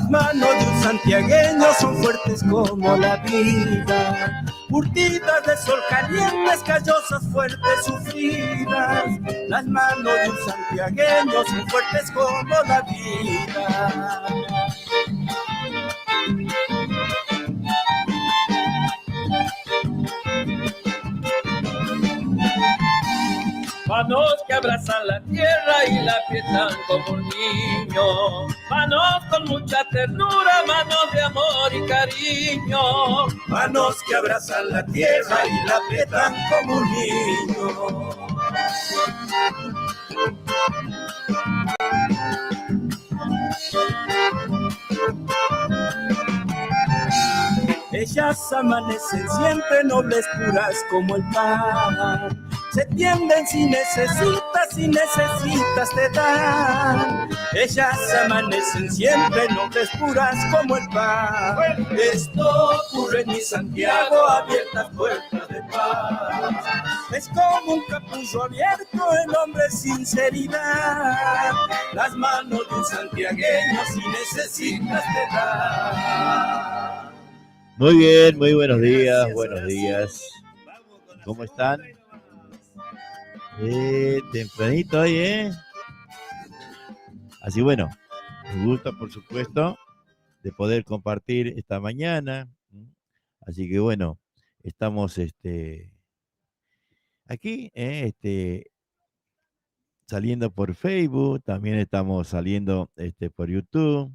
Las manos de un santiagueño son fuertes como la vida, curtidas de sol calientes, callosas, fuertes, sufridas. Las manos de un santiagueño son fuertes como la vida. Manos que abrazan la tierra y la aprietan como un niño. Manos con mucha ternura, manos de amor y cariño. Manos que abrazan la tierra y la aprietan como un niño. Ellas amanecen siempre nobles, puras como el pan. Se tienden si necesitas te dan. Ellas amanecen siempre nobles, puras como el pan. Esto ocurre en mi Santiago, abiertas puertas de paz. Es como un capullo abierto en hombre sinceridad. Las manos de un santiagueño si necesitas te dan. Muy bien, muy buenos días, buenos días. ¿Cómo están? Tempranito hoy, ¿eh? Así bueno, me gusta por supuesto de poder compartir esta mañana. Así que bueno, estamos aquí, saliendo por Facebook, también estamos saliendo por YouTube.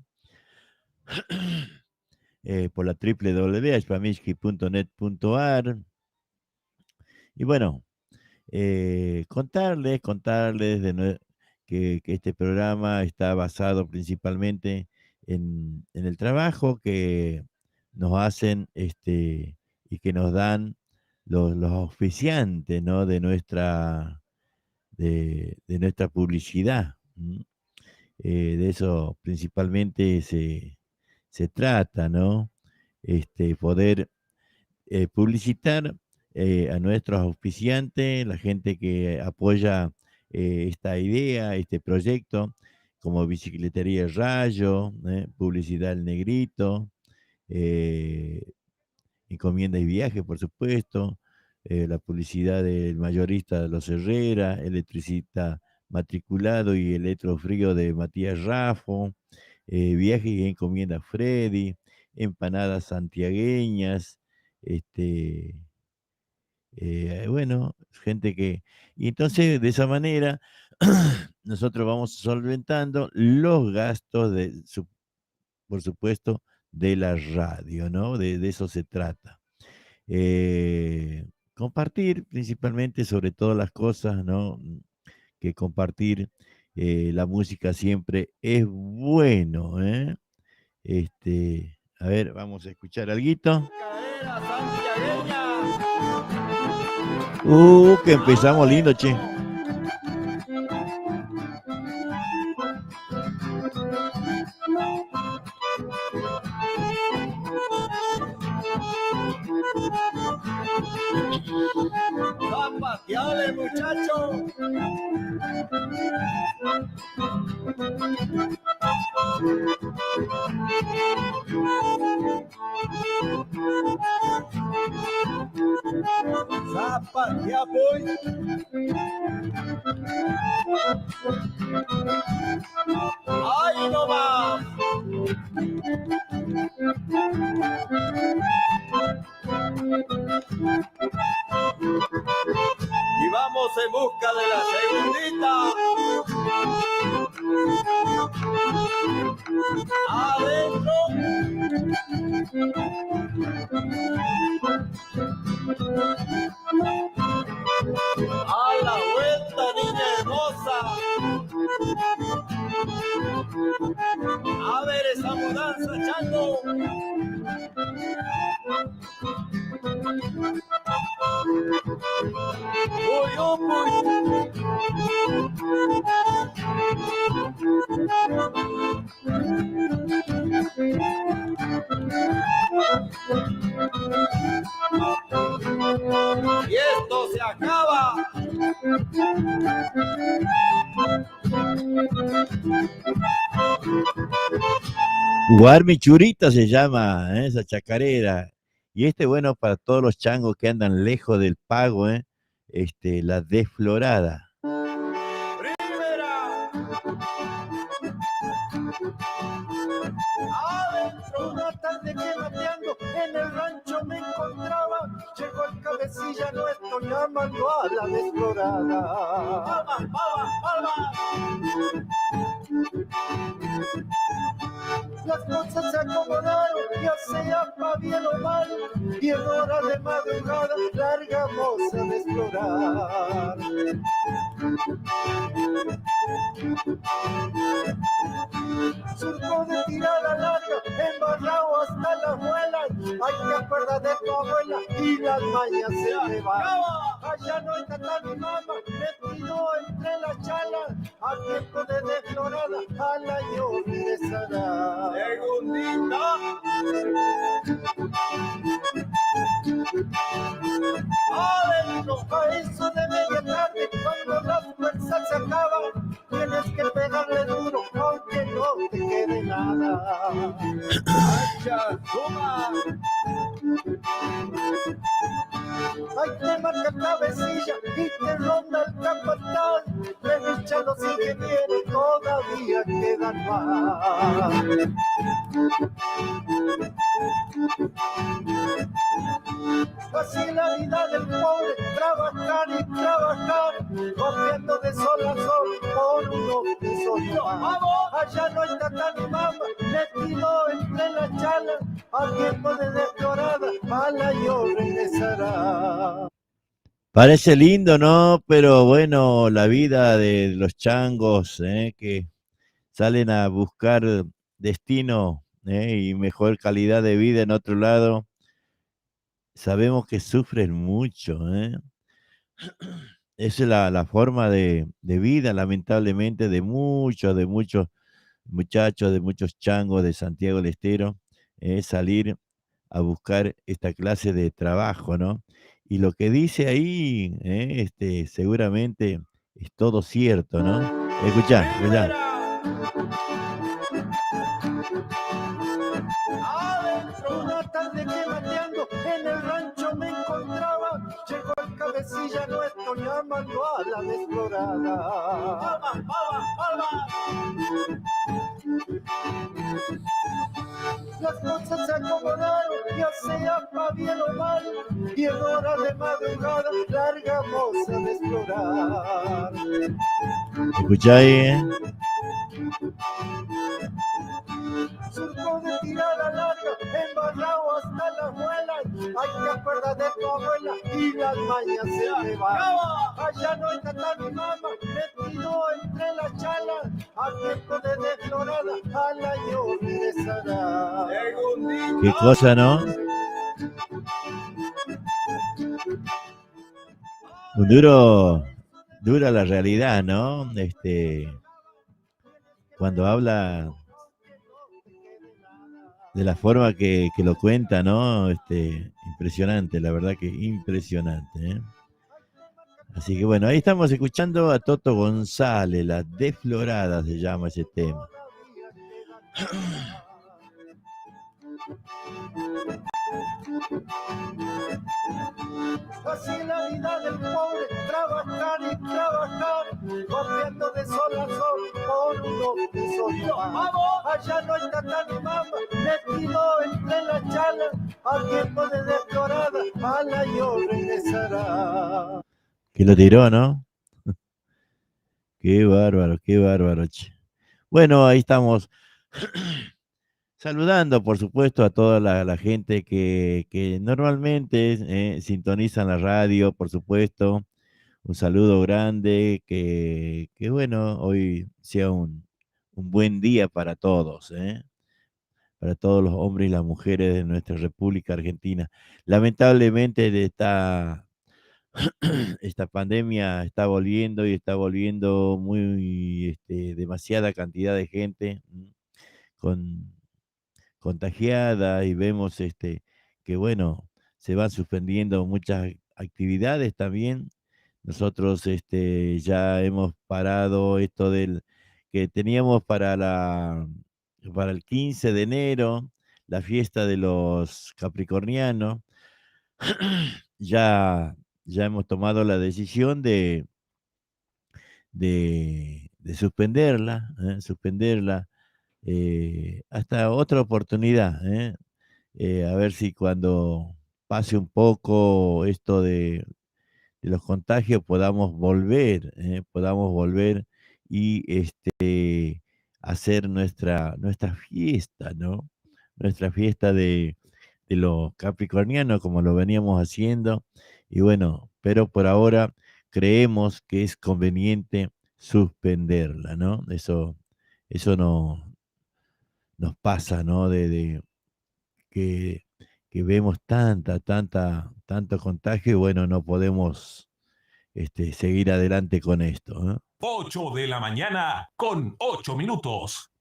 Por la www.spamishki.net.ar. Y bueno, contarles que este programa está basado principalmente en el trabajo que nos hacen y que nos dan los auspiciantes, ¿no? de nuestra publicidad. De eso principalmente se trata, ¿no? Poder publicitar a nuestros auspiciantes, la gente que apoya esta idea, este proyecto, como Bicicletería Rayo, Publicidad El Negrito, Encomienda y Viaje, por supuesto, la publicidad del mayorista de Los Herrera, Electricista Matriculado y Electrofrío de Matías Raffo, Viaje y Encomienda Freddy, Empanadas Santiagueñas, bueno, gente que... Y entonces, de esa manera, nosotros vamos solventando los gastos, por supuesto, de la radio, ¿no? De eso se trata. Compartir principalmente sobre todas las cosas, ¿no? Que compartir la música siempre es bueno, ¿eh? A ver, vamos a escuchar alguito. Que empezamos lindo, che. ¡Zapateale, muchacho! ¡Zapatea, boy! ¡Ay, no más! Y vamos en busca de la segundita. Adentro. A la vuelta, niña hermosa. A ver esa mudanza, Chango. Uy, uy. Y esto se acaba. Jugar churita se llama, esa chacarera. Y bueno, para todos los changos que andan lejos del pago, la desflorada. Adentro una tarde que mateando en el rancho me encontraba, llegó el cabecilla nuestro llamando a la desflorada. ¡Palmas, palmas, palmas! Las cosas se acomodaron, ya sea pa' bien o mal, y en hora de madrugada largamos a desflorar. Surco de tirada larga, embarrado hasta las muelas, hay que acordar de tu abuela y las mañas se me van. Allá no está mi mamá, metido entre las chalas, a tiempo de desflorada, al año regresará. Segundita. Adentro, a eso de media tarde, cuando las fuerzas se acaban, tienes que pegarle duro, aunque no te quede nada. ¡Hacha, suma! Hay que marcar cabecilla y te ronda el capataz. Revicha los ingenieros, todavía quedan más. Así la vida del pobre, trabajar y trabajar, cogiendo de sol a sol por unos pesos más. Allá no está tan mi mamá, metido entre las chalas, a tiempo de desflorada, al año regresará. Parece lindo, ¿no? Pero bueno, la vida de los changos, que salen a buscar destino, y mejor calidad de vida en otro lado, sabemos que sufren mucho, ¿eh? Esa es la forma de vida, lamentablemente, de muchos muchachos, de muchos changos de Santiago del Estero, salir a buscar esta clase de trabajo, ¿no? Y lo que dice ahí, seguramente es todo cierto, ¿no? Escuchá, escuchá. Adentro una tarde que mateando en el rancho me encontraba, llegó el cabecilla nuestro llamando a la desflorada. ¡Palmas, palmas, palmas! Las cosas se acomodaron, ya sea pa' bien o mal, y en hora de madrugada largamos a desflorar. Escuchá ahí, Surco de tirada larga, embarrado hasta las muelas, hay que acordar de tu abuela y las mañas se me van. Allá no está mi mamá, metido entre las chalas, a tiempo de desflorada, al año regresará. qué cosa, ¿no? Dura la realidad, ¿no? Cuando habla de la forma que lo cuenta, ¿no? Impresionante, la verdad que impresionante, ¿eh? Así que bueno, ahí estamos escuchando a Toto González, La Desflorada se llama ese tema. Así la vida del pobre, trabajar y trabajar, cogiendo de sol a sol por unos pesos más. Allá no está tan mi mamá, metido entre las chalas, a tiempo de desflorada, al año regresará. Que lo tiró, ¿no? Qué bárbaro, qué bárbaro, che. Bueno, ahí estamos saludando, por supuesto, a toda la gente que normalmente sintonizan la radio, por supuesto. Un saludo grande, que bueno, hoy sea un buen día para todos, para todos los hombres y las mujeres de nuestra República Argentina. Lamentablemente esta pandemia está volviendo y está volviendo muy demasiada cantidad de gente con contagiada, y vemos que bueno, se van suspendiendo muchas actividades también. Nosotros ya hemos parado esto del que teníamos para para el 15 de enero, la fiesta de los capricornianos. Ya, ya hemos tomado la decisión de suspenderla hasta otra oportunidad. A ver si cuando pase un poco esto de los contagios podamos volver y hacer nuestra fiesta, ¿no? Nuestra fiesta de los capricornianos como lo veníamos haciendo. Y bueno, pero por ahora creemos que es conveniente suspenderla, ¿no? Eso no, nos pasa, ¿no? Que, que vemos tanto contagio y bueno, no podemos seguir adelante con esto, ¿no? 8 de la mañana con 8 minutos.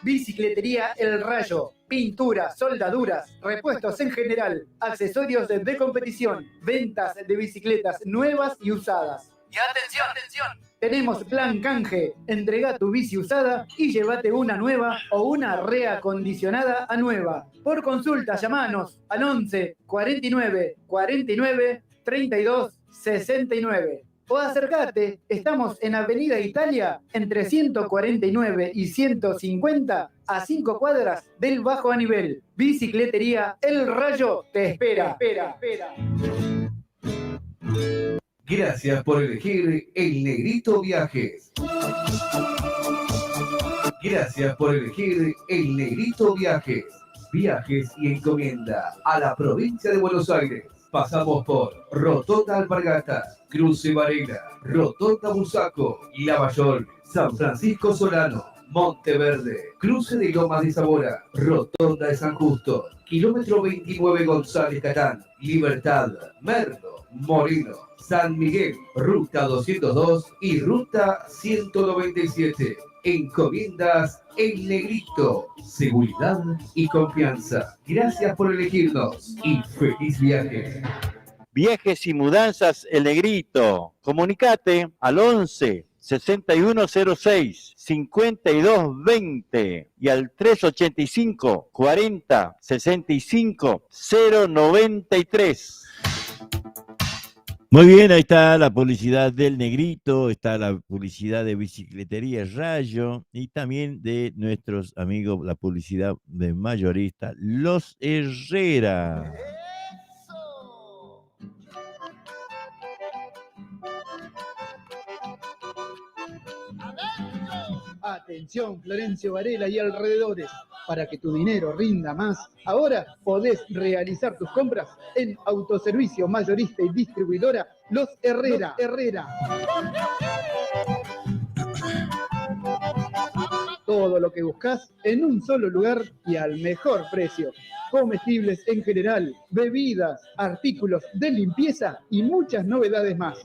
Bicicletería El Rayo, pintura, soldaduras, repuestos en general, accesorios de competición, ventas de bicicletas nuevas y usadas. Y atención, atención, tenemos plan canje, entrega tu bici usada y llévate una nueva o una reacondicionada a nueva. Por consulta, llamanos al 11 49 49 32 69. O acércate, estamos en Avenida Italia, entre 149 y 150, a 5 cuadras del Bajo a Nivel. Bicicletería El Rayo te espera. Gracias por elegir El Negrito Viajes. Gracias por elegir El Negrito Viajes. Viajes y encomienda a la provincia de Buenos Aires. Pasamos por Rotonda Alpargatas, Cruce Varela, Rotonda Bursaco, Lavallol, San Francisco Solano, Monteverde, Cruce de Lomas de Zamora, Rotonda de San Justo, kilómetro 29 González Catán, Libertad, Merlo, Moreno, San Miguel, Ruta 202 y Ruta 197. Encomiendas El Negrito, seguridad y confianza. Gracias por elegirnos y feliz viaje. Viajes y mudanzas El Negrito. Comunicate al 11 6106 5220 y al 385 40 65 093. Muy bien, ahí está la publicidad del Negrito, está la publicidad de Bicicletería Rayo y también de nuestros amigos, la publicidad de mayorista, Los Herrera. Atención, Florencio Varela y alrededores. Para que tu dinero rinda más, ahora podés realizar tus compras en Autoservicio Mayorista y Distribuidora Los Herrera. Todo lo que buscas en un solo lugar y al mejor precio. Comestibles en general, bebidas, artículos de limpieza y muchas novedades más.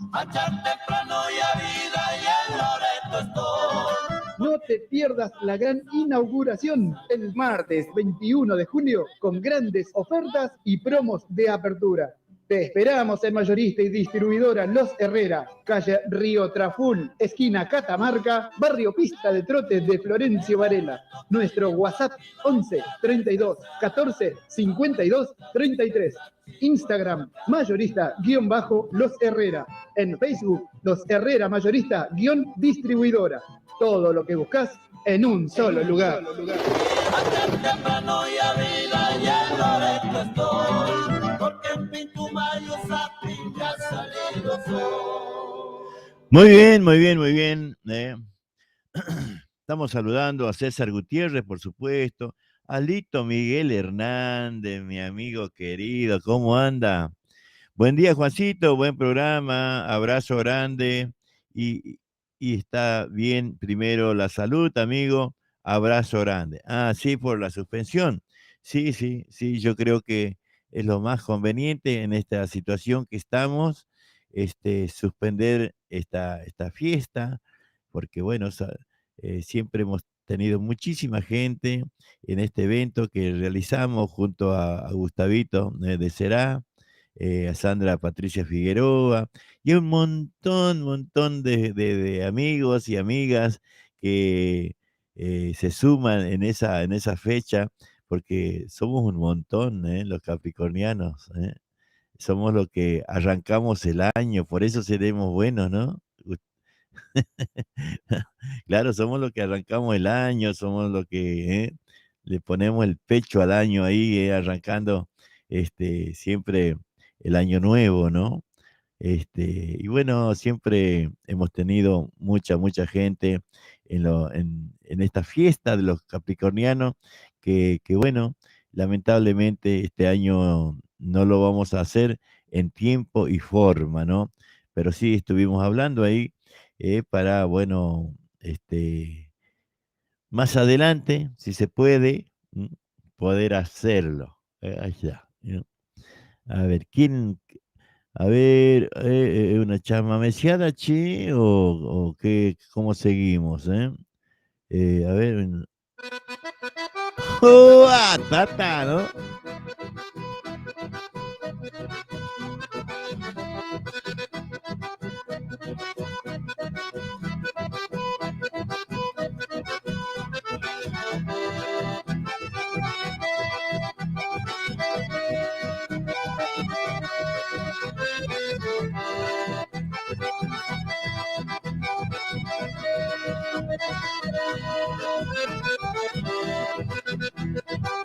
No te pierdas la gran inauguración el martes 21 de junio con grandes ofertas y promos de apertura. Te esperamos en Mayorista y Distribuidora Los Herrera, calle Río Traful, esquina Catamarca, barrio Pista de Trote de Florencio Varela. Nuestro WhatsApp 11 32 14 52 33. Instagram Mayorista-Los Herrera. En Facebook Los Herrera Mayorista-Distribuidora. Todo lo que buscas en un solo lugar. Muy bien. Estamos saludando a César Gutiérrez, por supuesto, a Lito Miguel Hernández, mi amigo querido, ¿cómo anda? Buen día, Juancito, buen programa, abrazo grande y está bien primero la salud, amigo, abrazo grande. Ah, sí, por la suspensión. Sí, yo creo que es lo más conveniente en esta situación que estamos, suspender esta fiesta, porque bueno, siempre hemos tenido muchísima gente en este evento que realizamos junto a Gustavito de Será, a Sandra Patricia Figueroa, y un montón de amigos y amigas que se suman en esa fecha, porque somos un montón, los capricornianos, somos los que arrancamos el año, por eso seremos buenos, ¿no? Claro, somos los que arrancamos el año, somos los que le ponemos el pecho al año ahí, arrancando siempre el año nuevo, ¿no? Y bueno, siempre hemos tenido mucha gente en esta fiesta de los capricornianos, que bueno, lamentablemente este año no lo vamos a hacer en tiempo y forma, ¿no? Pero sí estuvimos hablando ahí para, bueno, más adelante, si se puede, poder hacerlo. Ahí está, ¿no? A ver, a ver, una chamameciada, che, o qué, cómo seguimos, eh? A ver, ¡oh, tata, ¿no?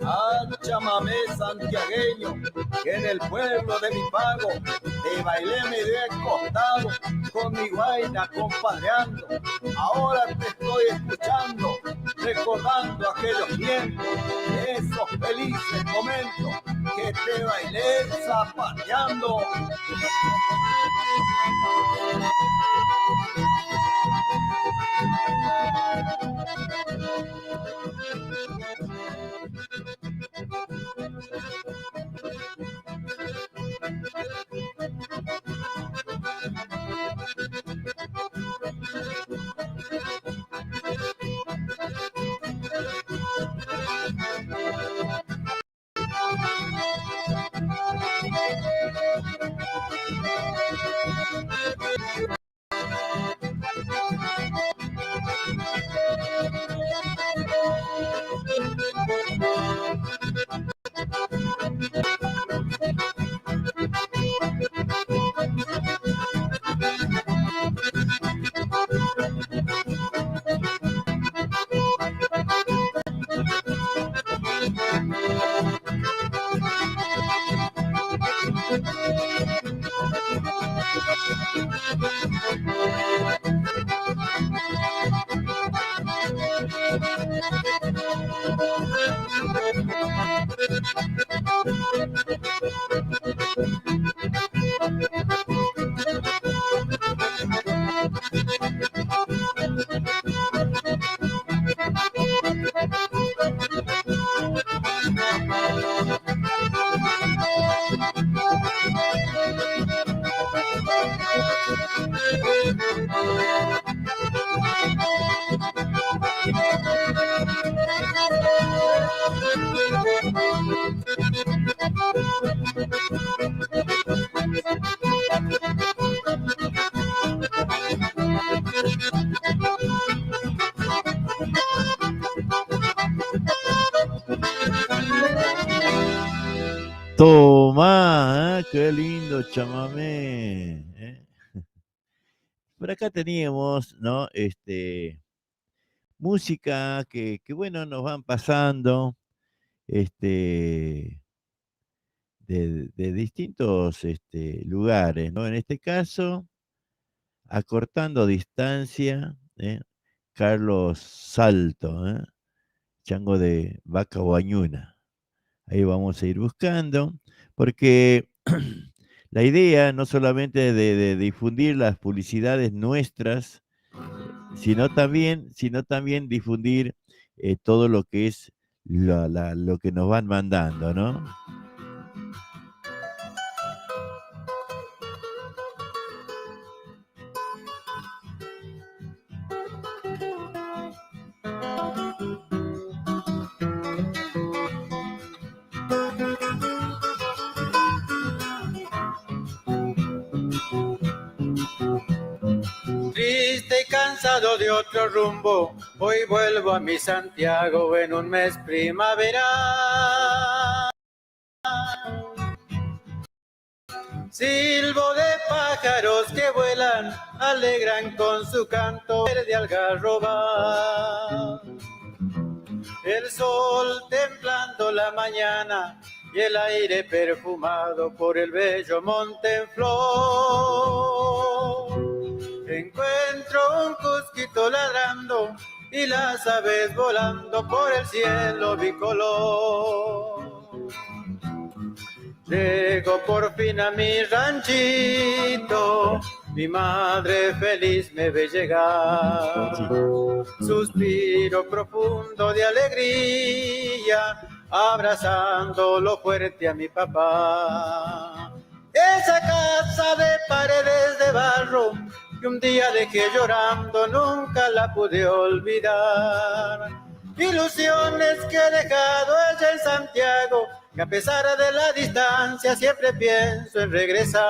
Ah, chamamé santiagueño, que en el pueblo de mi pago te bailé medio costado con mi guaina compadreando. Ahora te estoy escuchando, recordando aquellos tiempos, esos felices momentos que te bailé zapateando. Toma, qué lindo chamamé. Por acá teníamos, ¿no? Música que bueno, nos van pasando, este, de distintos, lugares, ¿no? En este caso, acortando distancia, Carlos Salto, Chango de Vaca Guañuna. Ahí vamos a ir buscando, porque la idea no solamente de difundir las publicidades nuestras, sino también difundir todo lo que es lo que nos van mandando, ¿no? cansado de otro rumbo, hoy vuelvo a mi Santiago en un mes primaveral. Silbo de pájaros que vuelan, alegran con su canto verde algarroba. El sol templando la mañana y el aire perfumado por el bello monte en flor. Encuentro un cusquito ladrando y las aves volando por el cielo bicolor. Llego por fin a mi ranchito, mi madre feliz me ve llegar. Suspiro profundo de alegría, abrazándolo fuerte a mi papá. Esa casa de paredes de barro que un día dejé llorando, nunca la pude olvidar. Ilusiones que he dejado allá en Santiago, que a pesar de la distancia siempre pienso en regresar.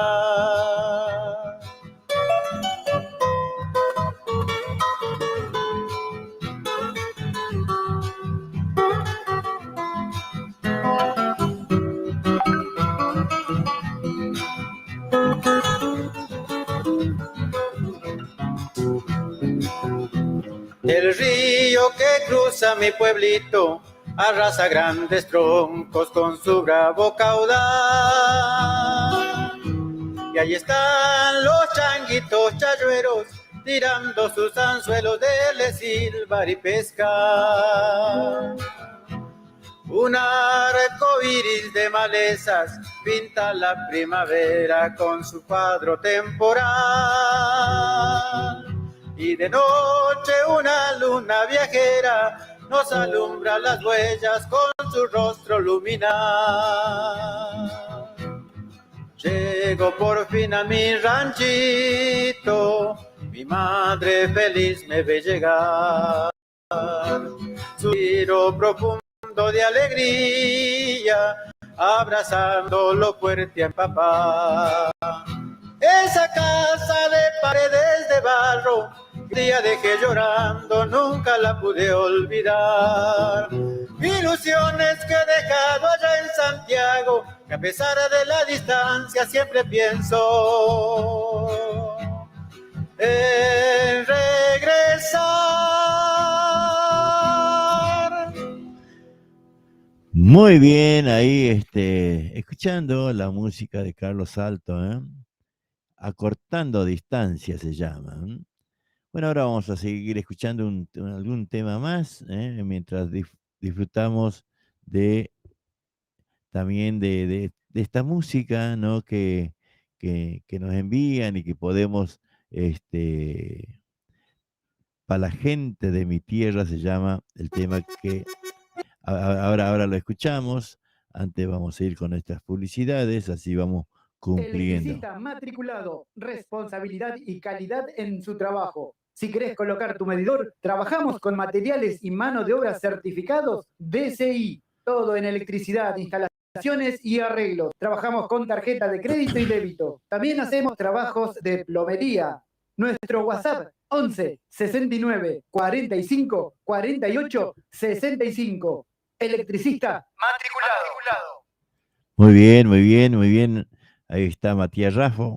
El río que cruza mi pueblito arrasa grandes troncos con su bravo caudal. Y ahí están los changuitos chayueros tirando sus anzuelos de silbar y pescar. Un arco iris de malezas pinta la primavera con su cuadro temporal. Y de noche una luna viajera nos alumbra las huellas con su rostro luminar. Llego por fin a mi ranchito, mi madre feliz me ve llegar. Suspiro profundo de alegría, abrazándolo fuerte a mi papá. Esa casa de paredes de barro, un día dejé llorando, nunca la pude olvidar. Ilusiones que he dejado allá en Santiago, que a pesar de la distancia siempre pienso en regresar. Muy bien, ahí escuchando la música de Carlos Salto, Acortando distancia se llama. Bueno, ahora vamos a seguir escuchando algún tema más, mientras disfrutamos también de esta música, ¿no? que nos envían y que podemos, para la gente de mi tierra se llama el tema que ahora lo escuchamos. Antes vamos a ir con nuestras publicidades, así vamos cumpliendo. Electricista matriculado, responsabilidad y calidad en su trabajo. Si querés colocar tu medidor, trabajamos con materiales y mano de obra certificados DCI. Todo en electricidad, instalaciones y arreglos. Trabajamos con tarjeta de crédito y débito. También hacemos trabajos de plomería. Nuestro WhatsApp 11 69 45 48 65. Electricista matriculado. Muy bien, muy bien, muy bien. Ahí está Matías Raffo,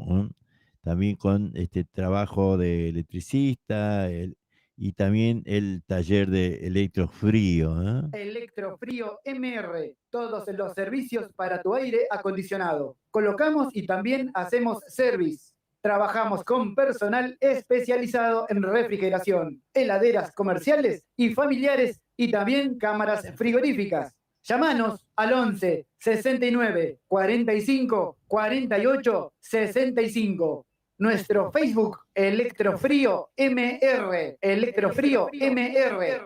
también con este trabajo de electricista y también el taller de electrofrío. Electrofrío MR, todos los servicios para tu aire acondicionado. Colocamos y también hacemos service. Trabajamos con personal especializado en refrigeración, heladeras comerciales y familiares y también cámaras frigoríficas. Llámanos al 11 69 45 48 65. Nuestro Facebook, Electrofrío MR. Electrofrío MR.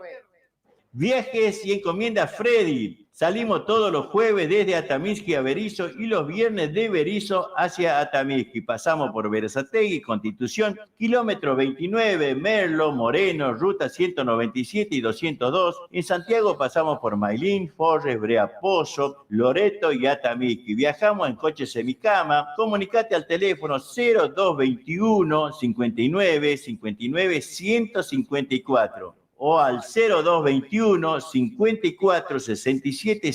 Viajes y encomienda Freddy. Salimos todos los jueves desde Atamisqui a Berizo y los viernes de Berizo hacia Atamisqui. Pasamos por Berazategui, Constitución, kilómetro 29, Merlo, Moreno, ruta 197 y 202. En Santiago pasamos por Mailín, Forres, Brea Pozo, Loreto y Atamisqui. Viajamos en coche semicama. Comunicate al teléfono 0221 59 59 154. O al 0221 54 67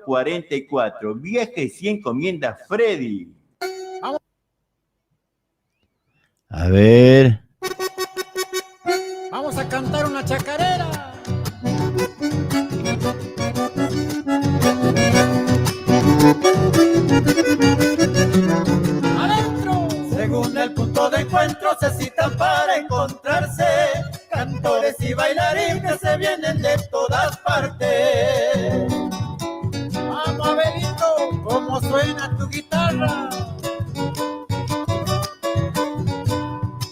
044. Viajes y encomiendas Freddy. A ver. Vamos a cantar una chacarera. ¡Adentro! Según el punto de encuentro se citan para encontrarse. Cantores y bailarines se vienen de todas partes. Vamos, Abelito, ¿cómo suena tu guitarra?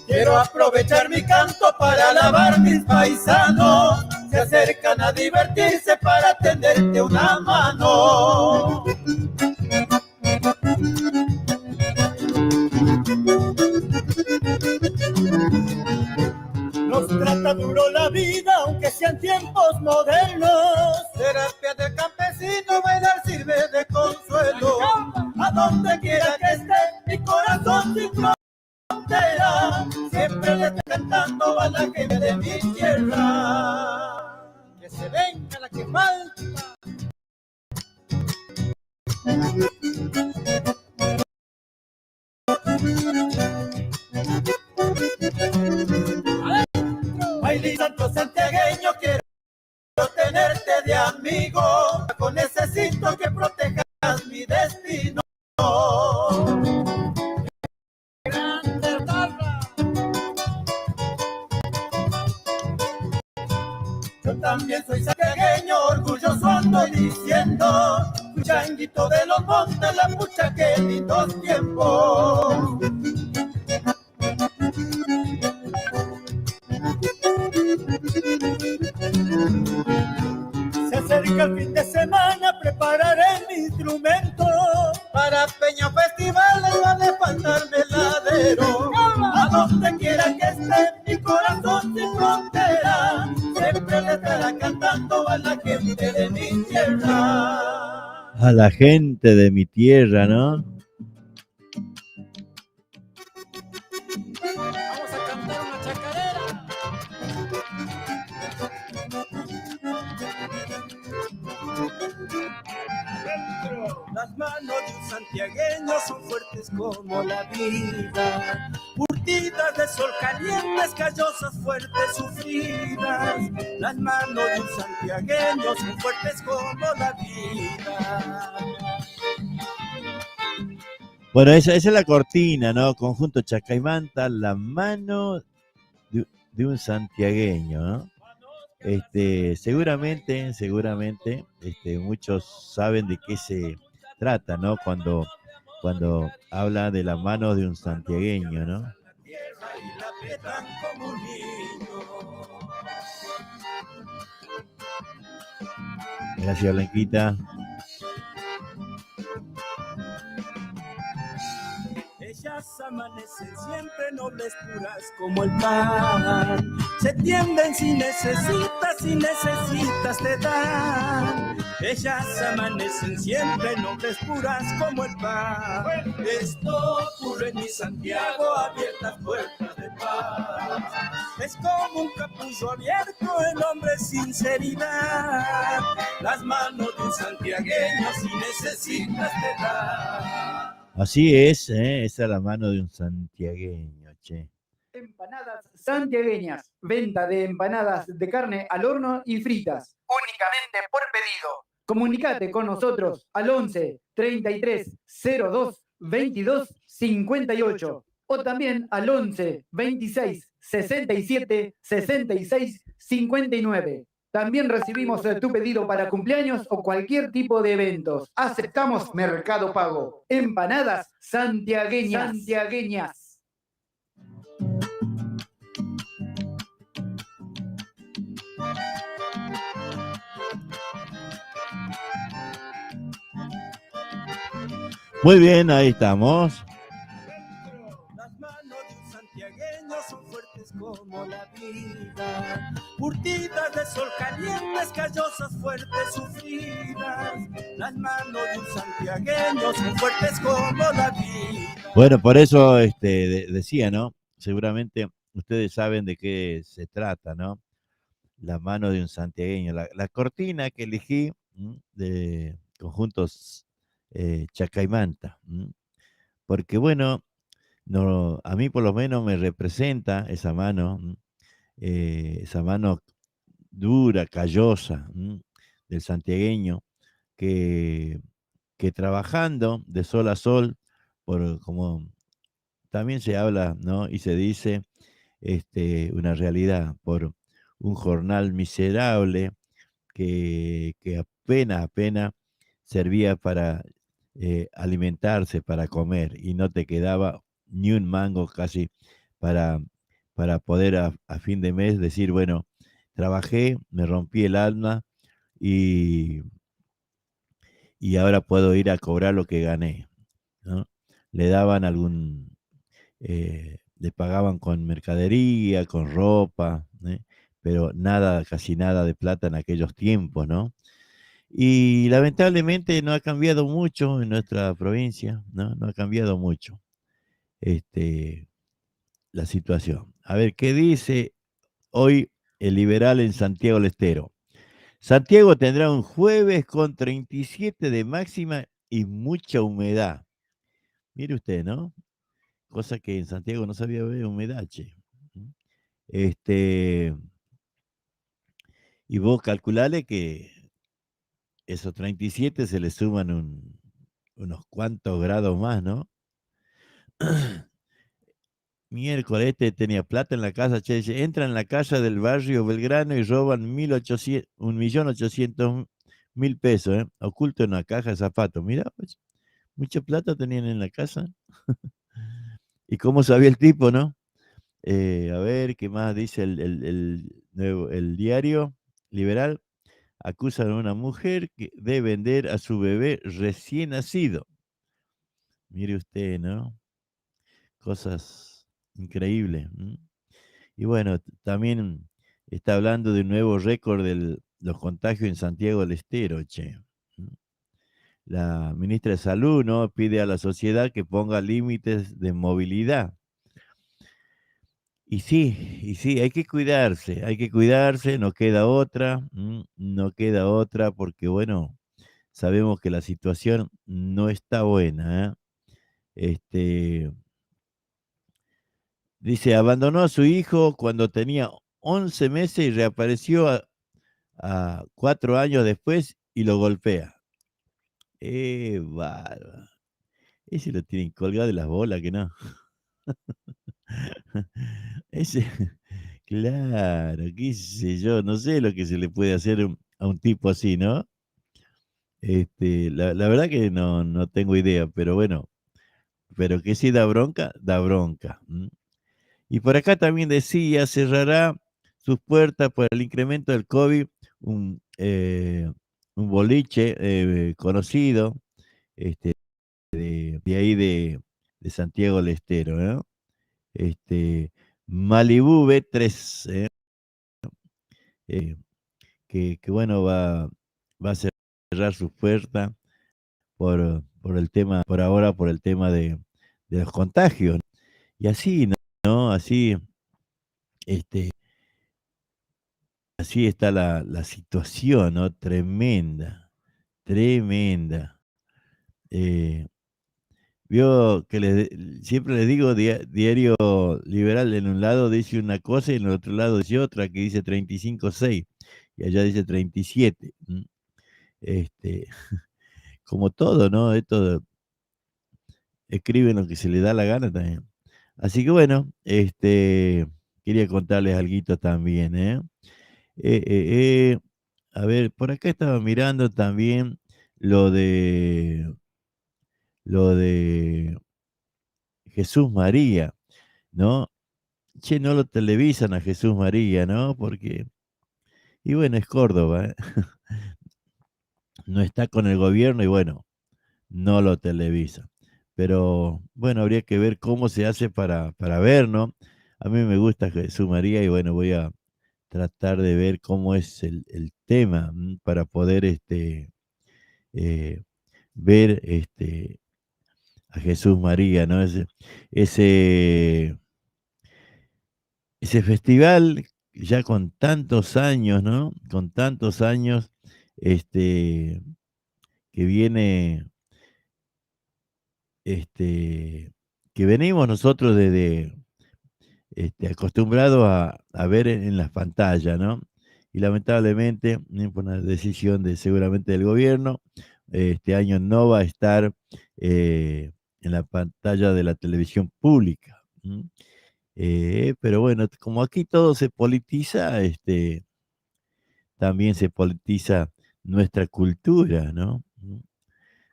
Quiero aprovechar mi canto para alabar mis paisanos. Se acercan a divertirse para tenderte una mano. Nos trata duro la vida, aunque sean tiempos modernos. Terapia de campesino, bailar sirve de consuelo. A donde quiera que esté, mi corazón sin frontera. Siempre le estoy cantando a la gente de mi tierra. Que se venga la que falta. Bailí santo santiagueño, quiero tenerte de amigo. Necesito que protejas mi destino. Grande barra. Yo también soy santiagueño, orgulloso ando diciendo. Changuito de los montes, la pucha, qué lindos tiempos. Se acerca el fin de semana, prepararé mi instrumento. Para Peña Festival le va a faltarme el ladero. A donde quiera que esté, mi corazón sin frontera. Siempre le estará cantando a la gente de mi tierra. A la gente de mi tierra, ¿no? Vamos a cantar una chacarera. Las manos de un santiagueño son fuertes como la vida, curtidas de sol calientes, callosas, fuertes, sufridas. Las manos de un santiagueño son fuertes como la vida. Bueno, esa es la cortina, ¿no? Conjunto Chacaimanta, la mano de un santiagueño, ¿no? Seguramente, muchos saben de qué se trata, ¿no? Cuando habla de la mano de un santiagueño, ¿no? Gracias, Blanquita. Ellas amanecen siempre nobles, puras como el pan. Se tienden si necesitas te dan. Ellas amanecen siempre nobles, puras como el pan. Esto ocurre en mi Santiago, abiertas puertas de paz. Es como un capullo abierto en hombre sinceridad. Las manos de un santiagueño si necesitas te dan. Así es, esa es la mano de un santiagueño, che. Empanadas santiagueñas. Venta de empanadas de carne al horno y fritas. Únicamente por pedido. Comunicate con nosotros al 11 33 02 22 58 o también al 11 26 67 66 59. También recibimos tu pedido para cumpleaños o cualquier tipo de eventos. Aceptamos Mercado Pago. Empanadas santiagueñas. Muy bien, ahí estamos. Las manos de un santiagueño son fuertes como la vida, curtidas de sol calientes, callosas, fuertes, sufridas. Las manos de un santiagueño son fuertes como la vida. Bueno, por eso decía, ¿no? Seguramente ustedes saben de qué se trata, ¿no? La mano de un santiagueño. La cortina que elegí de conjuntos Chacaimanta, porque bueno, no, a mí por lo menos me representa esa mano dura, callosa, del santiagueño, que, que trabajando de sol a sol, como también se habla, ¿no? Y se dice una realidad, por un jornal miserable que apenas servía para alimentarse, para comer, y no te quedaba ni un mango casi para, para poder a fin de mes decir, bueno, trabajé, me rompí el alma y, y ahora puedo ir a cobrar lo que gané, ¿no? Le daban le pagaban con mercadería, con ropa, pero nada, casi nada de plata en aquellos tiempos, ¿no? Y lamentablemente no ha cambiado mucho en nuestra provincia, ¿no? No ha cambiado mucho este, la situación. A ver, ¿qué dice hoy el liberal en Santiago del Estero? Santiago tendrá un jueves con 37 de máxima y mucha humedad. Mire usted, ¿no? Cosa que en Santiago no sabía ver humedad, che. Este, y vos calculale que esos 37 se le suman unos cuantos grados más, ¿no? Miércoles, tenía plata en la casa, che, dice, entra en la casa del barrio Belgrano y roban 1.800.000 pesos, oculto en una caja de zapatos. Mira, pues, mucha plata tenían en la casa. ¿Y cómo sabía el tipo, no? A ver, ¿qué más dice el diario liberal? Acusan a una mujer de vender a su bebé recién nacido. Mire usted, ¿no? Cosas increíbles. Y bueno, también está hablando de un nuevo récord de los contagios en Santiago del Estero, che. La ministra de Salud, ¿no? Pide a la sociedad que ponga límites de movilidad. Y sí, hay que cuidarse, no queda otra, no queda otra, porque bueno, sabemos que la situación no está buena, dice, abandonó a su hijo cuando tenía 11 meses y reapareció a 4 años después y lo golpea. Bárbaro. Ese lo tienen colgado de las bolas, que no. Ese, claro, qué sé yo, no sé lo que se le puede hacer a un tipo así, ¿no? La verdad que no tengo idea, pero bueno, pero que sí da bronca, da bronca. Y por acá también decía, cerrará sus puertas por el incremento del COVID, un boliche conocido, de ahí de Santiago del Estero, ¿no? Malibu B3, que bueno, va a cerrar sus puertas por el tema, por ahora, por el tema de los contagios. Y así, ¿no? Así, este, así está la situación, ¿no? Tremenda, tremenda. Vio que siempre les digo, diario liberal en un lado dice una cosa y en el otro lado dice otra, que dice 35.6 y allá dice 37. Como todo, ¿no? Esto escriben lo que se le da la gana también. Así que bueno, quería contarles algo también, ¿eh? A ver, por acá estaba mirando también lo de lo de Jesús María, ¿no? Che, no lo televisan a Jesús María, ¿no? Porque, y bueno, es Córdoba, ¿eh? No está con el gobierno y bueno, no lo televisan. pero bueno, habría que ver cómo se hace para ver, ¿no? A mí me gusta Jesús María y bueno, voy a tratar de ver cómo es el tema para poder eh, ver a Jesús María, ¿no? Ese, ese festival ya con tantos años, ¿no? Con tantos años, que viene, que venimos nosotros desde acostumbrados a ver en las pantallas, ¿no? Y lamentablemente, por una decisión seguramente del gobierno, este año no va a estar en la pantalla de la televisión pública. Pero bueno, como aquí todo se politiza, también se politiza nuestra cultura, ¿no?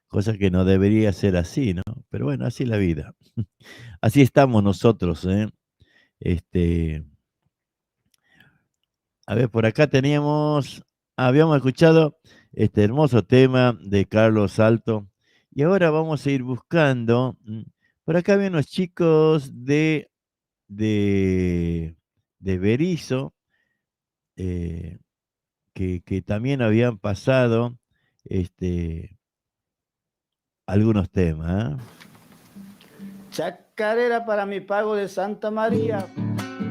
Cosa que no debería ser así, ¿no? Pero bueno, así es la vida. Así estamos nosotros, ¿eh? Este, a ver, por acá habíamos escuchado este hermoso tema de Carlos Salto y ahora vamos a ir buscando. Por acá había unos chicos de, de Berizo que también habían pasado algunos temas. Chacarera para mi pago de Santa María.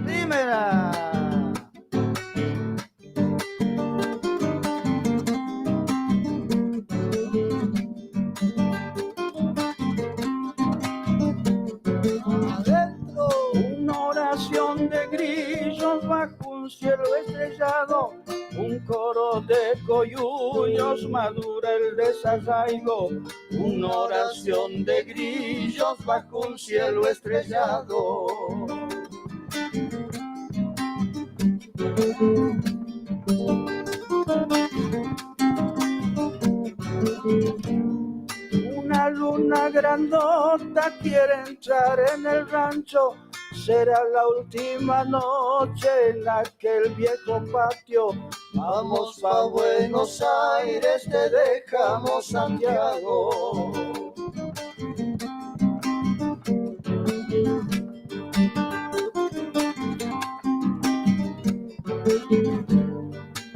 Primera. Adentro, una oración de grillos bajo un cielo estrellado, un coro de coyullos madura el desarraigo, una oración de grillos bajo un cielo estrellado. Una luna grandota quiere entrar en el rancho, será la última noche en aquel viejo patio. Vamos pa' Buenos Aires, te dejamos Santiago.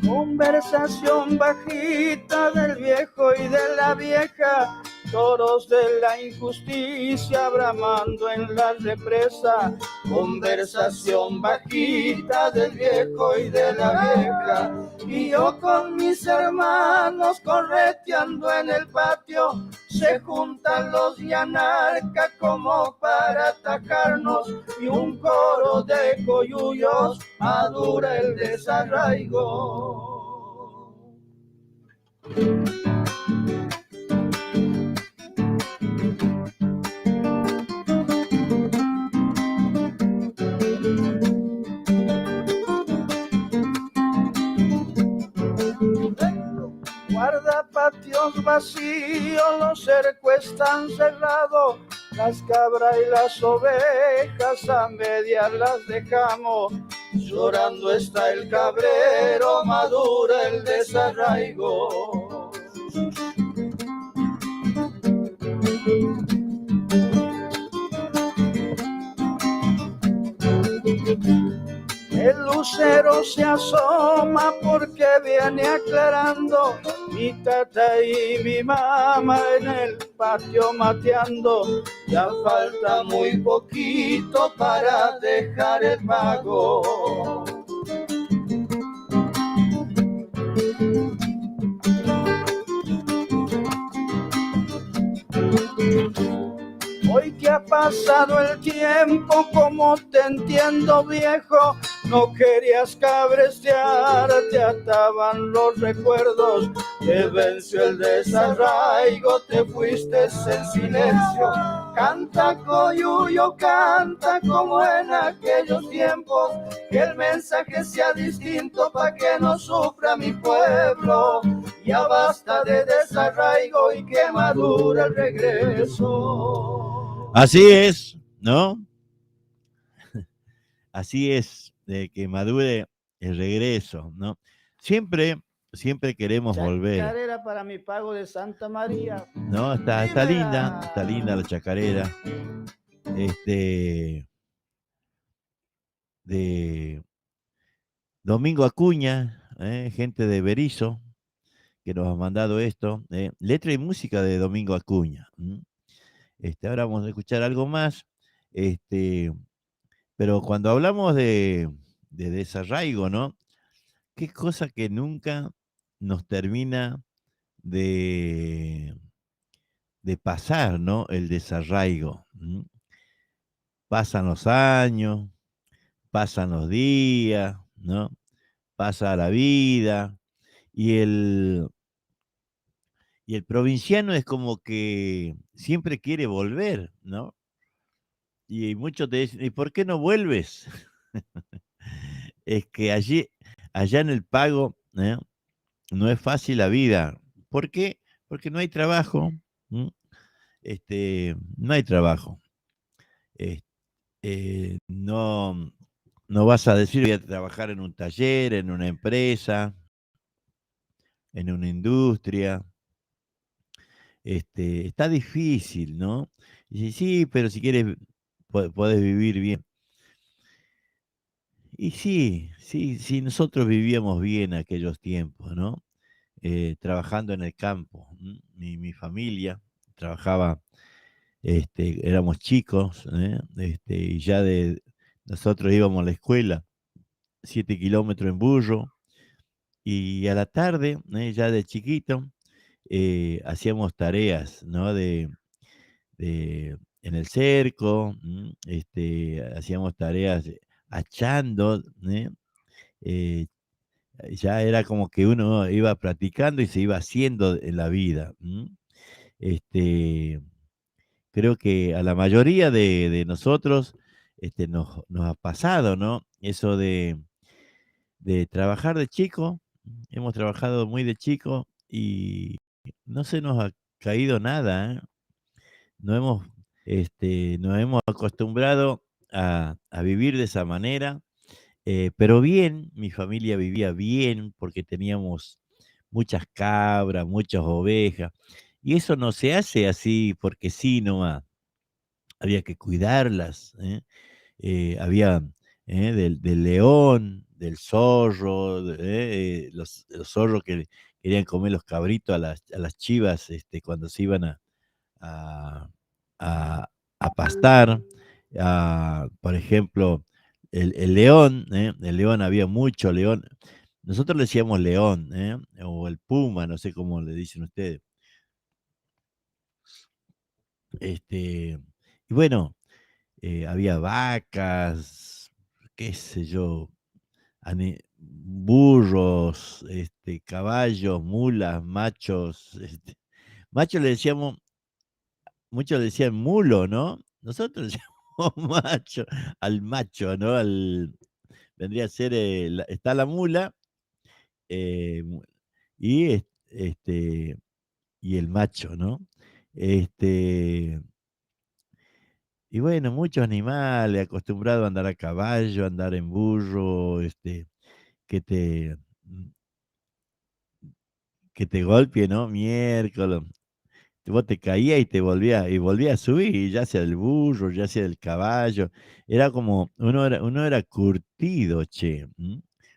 Conversación bajita del viejo y de la vieja, toros de la injusticia bramando en la represa. Conversación bajita del viejo y de la vieja, y yo con mis hermanos correteando en el patio. Se juntan los yanarcas como para atacarnos, y un coro de coyullos madura el desarraigo. Guardapatios vacíos, los cercos están cerrados, las cabras y las ovejas a medias las dejamos. Llorando está el cabrero, madura el desarraigo. El lucero se asoma porque viene aclarando, mi tata y mi mamá en el patio mateando. Ya falta muy poquito para dejar el pago. Hoy que ha pasado el tiempo, como te entiendo viejo, no querías cabrestear, te ataban los recuerdos, te venció el desarraigo, te fuiste en silencio. Canta coyuyo, canta como en aquellos tiempos, que el mensaje sea distinto pa' que no sufra mi pueblo. Ya basta de desarraigo y que madura el regreso. Así es, ¿no? Así es, de que madure el regreso, ¿no? Siempre siempre queremos volver. Chacarera para mi pago de Santa María. No, está linda la chacarera. De Domingo Acuña, gente de Berizo, que nos ha mandado esto. Letra y música de Domingo Acuña. Ahora vamos a escuchar algo más. Pero cuando hablamos de desarraigo, ¿no? Qué cosa que nunca nos termina de pasar, ¿no? El desarraigo. Pasan los años, pasan los días, ¿no? Pasa la vida y el provinciano es como que siempre quiere volver, ¿no? Y muchos te dicen, ¿y por qué no vuelves? Es que allá en el Pago, no es fácil la vida. ¿Por qué? Porque no hay trabajo. No hay trabajo. No vas a decir voy a trabajar en un taller, en una empresa, en una industria. Está difícil, ¿no? Y dice, sí, pero si quieres podés vivir bien. Y sí, nosotros vivíamos bien aquellos tiempos, ¿no? Trabajando en el campo. Mi familia trabajaba, éramos chicos, y ya nosotros íbamos a la escuela, 7 kilómetros en burro, y a la tarde, ya de chiquito, hacíamos tareas, ¿no? En el cerco, hacíamos tareas achando, ya era como que uno iba practicando y se iba haciendo en la vida. Creo que a la mayoría de nosotros nos ha pasado, ¿no? Eso de trabajar de chico, hemos trabajado muy de chico y no se nos ha caído nada, ¿eh? Nos hemos acostumbrado a vivir de esa manera, pero bien, mi familia vivía bien porque teníamos muchas cabras, muchas ovejas, y eso no se hace así porque sí nomás, había que cuidarlas, había del león, del zorro, los zorros que querían comer los cabritos a las chivas cuando se iban a, a pastar. Por ejemplo, el león, el león, había mucho león. Nosotros le decíamos león, o el puma, no sé cómo le dicen ustedes. Y bueno, había vacas, qué sé yo, burros, caballos, mulas, machos. Machos le decíamos, muchos le decían mulo, ¿no? Nosotros le decíamos macho, al macho, ¿no? Vendría a ser, está la mula, y y el macho, ¿no? Y bueno, muchos animales acostumbrados a andar a caballo, a andar en burro, que te, mm, que te golpee, ¿no? Miércoles. Vos te caías y volvía a subir, ya sea del burro, ya sea del caballo. Era como, uno era curtido, che.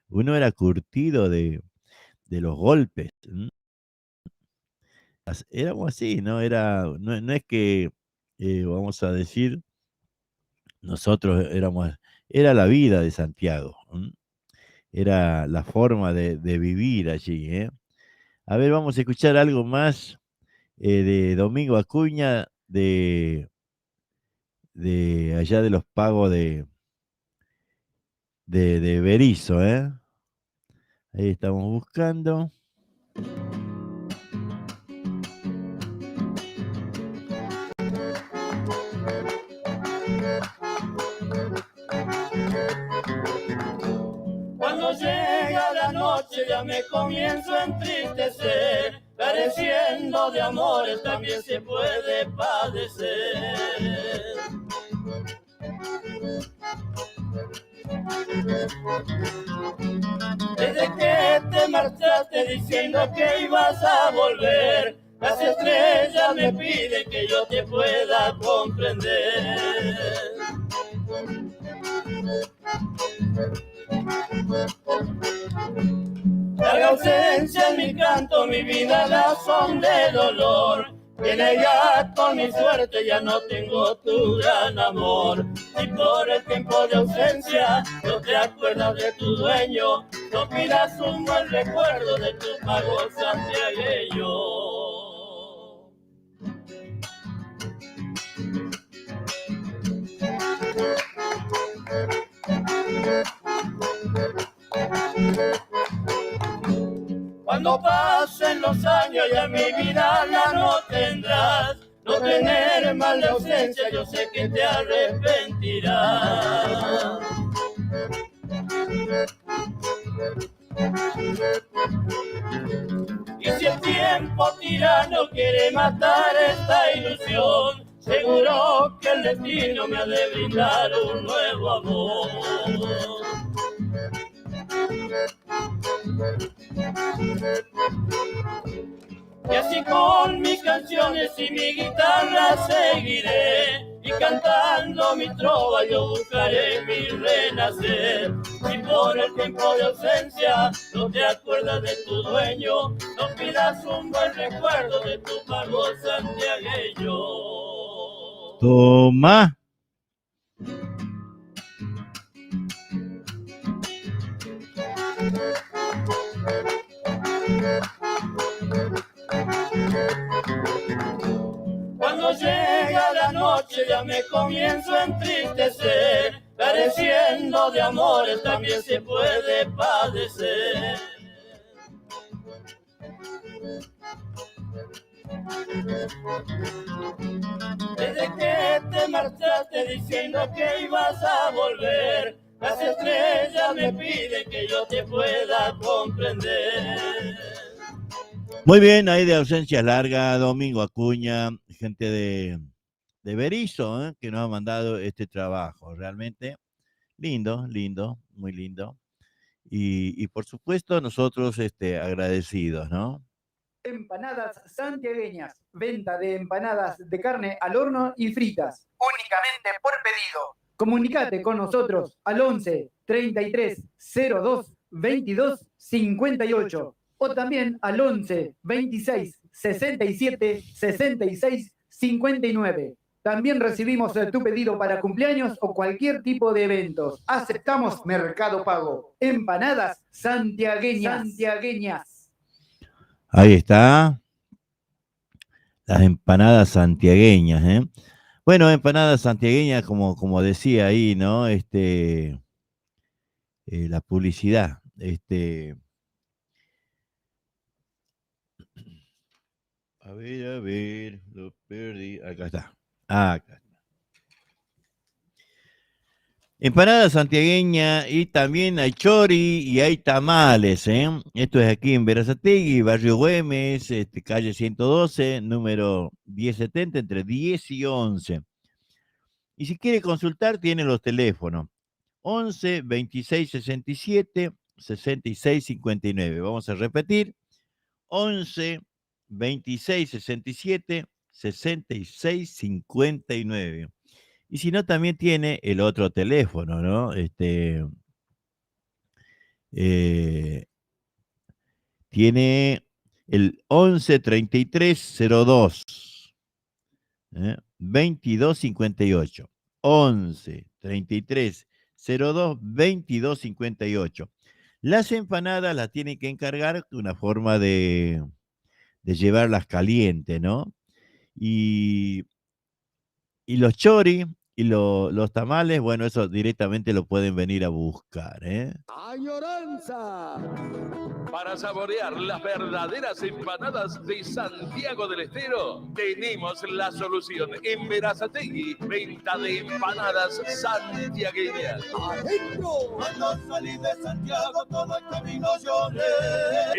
Uno era curtido de los golpes. Éramos así, ¿no? No es que, vamos a decir, nosotros era la vida de Santiago. Era la forma de vivir allí, ¿eh? A ver, vamos a escuchar algo más de Domingo Acuña, de allá de los Pagos de Berizo, ¿eh? Ahí estamos buscando. Cuando llega la noche ya me comienzo a entristecer, careciendo de amores también se puede padecer. Desde que te marchaste diciendo que ibas a volver, las estrellas me piden que yo te pueda comprender. La ausencia en mi canto, mi vida la son de dolor. Viene ya con mi suerte, ya no tengo tu gran amor. Y por el tiempo de ausencia no te acuerdas de tu dueño, no pidas un buen recuerdo de tu pago santiagueño. Cuando pasen los años ya mi vida ya no tendrás. No tener mal de ausencia, yo sé que te arrepentirás. Y si el tiempo tirano quiere matar esta ilusión, seguro que el destino me ha de brindar un nuevo amor. Y así con mis canciones y mi guitarra seguiré, y cantando mi trova yo buscaré mi renacer. Si por el tiempo de ausencia no te acuerdas de tu dueño, no pidas un buen recuerdo de tu pago santiagueño. Toma. Cuando llega la noche ya me comienzo a entristecer, careciendo de amores también se puede padecer. Desde que te marchaste diciendo que ibas a volver, las estrellas me piden que yo te pueda comprender. Muy bien, ahí de ausencia larga, Domingo Acuña, gente de Berizo, que nos ha mandado este trabajo. Realmente lindo, lindo, muy lindo. Y por supuesto nosotros agradecidos, ¿no? Empanadas santiagueñas. Venta de empanadas de carne al horno y fritas. Únicamente por pedido. Comunicate con nosotros al 11 33 02 22 58 o también al 11 26 67 66 59. También recibimos tu pedido para cumpleaños o cualquier tipo de eventos. Aceptamos Mercado Pago. Empanadas santiagueñas. Ahí está. Las empanadas santiagueñas, ¿eh? Bueno, empanadas santiagueñas, como decía ahí, ¿no? La publicidad. A ver, lo perdí. Acá está. Acá está. Empanada santiagueña y también hay chori y hay tamales, ¿eh? Esto es aquí en Berazategui, Barrio Güemes, calle 112, número 1070, entre 10 y 11. Y si quiere consultar, tiene los teléfonos 11 26 67 66 59. Vamos a repetir, 11 26 67 66 59. Y si no, también tiene el otro teléfono, ¿no? Tiene el 11 33 02 22 58. 11 33 02 22 58. Las empanadas las tiene que encargar una forma de llevarlas calientes, ¿no? Y los choris y los tamales, bueno, eso directamente lo pueden venir a buscar, ¿eh? ¡Añoranza! Para saborear las verdaderas empanadas de Santiago del Estero, tenemos la solución. En Berazategui, venta de empanadas santiagueñas. ¡Adentro! Cuando salí de Santiago, todo el camino lloré.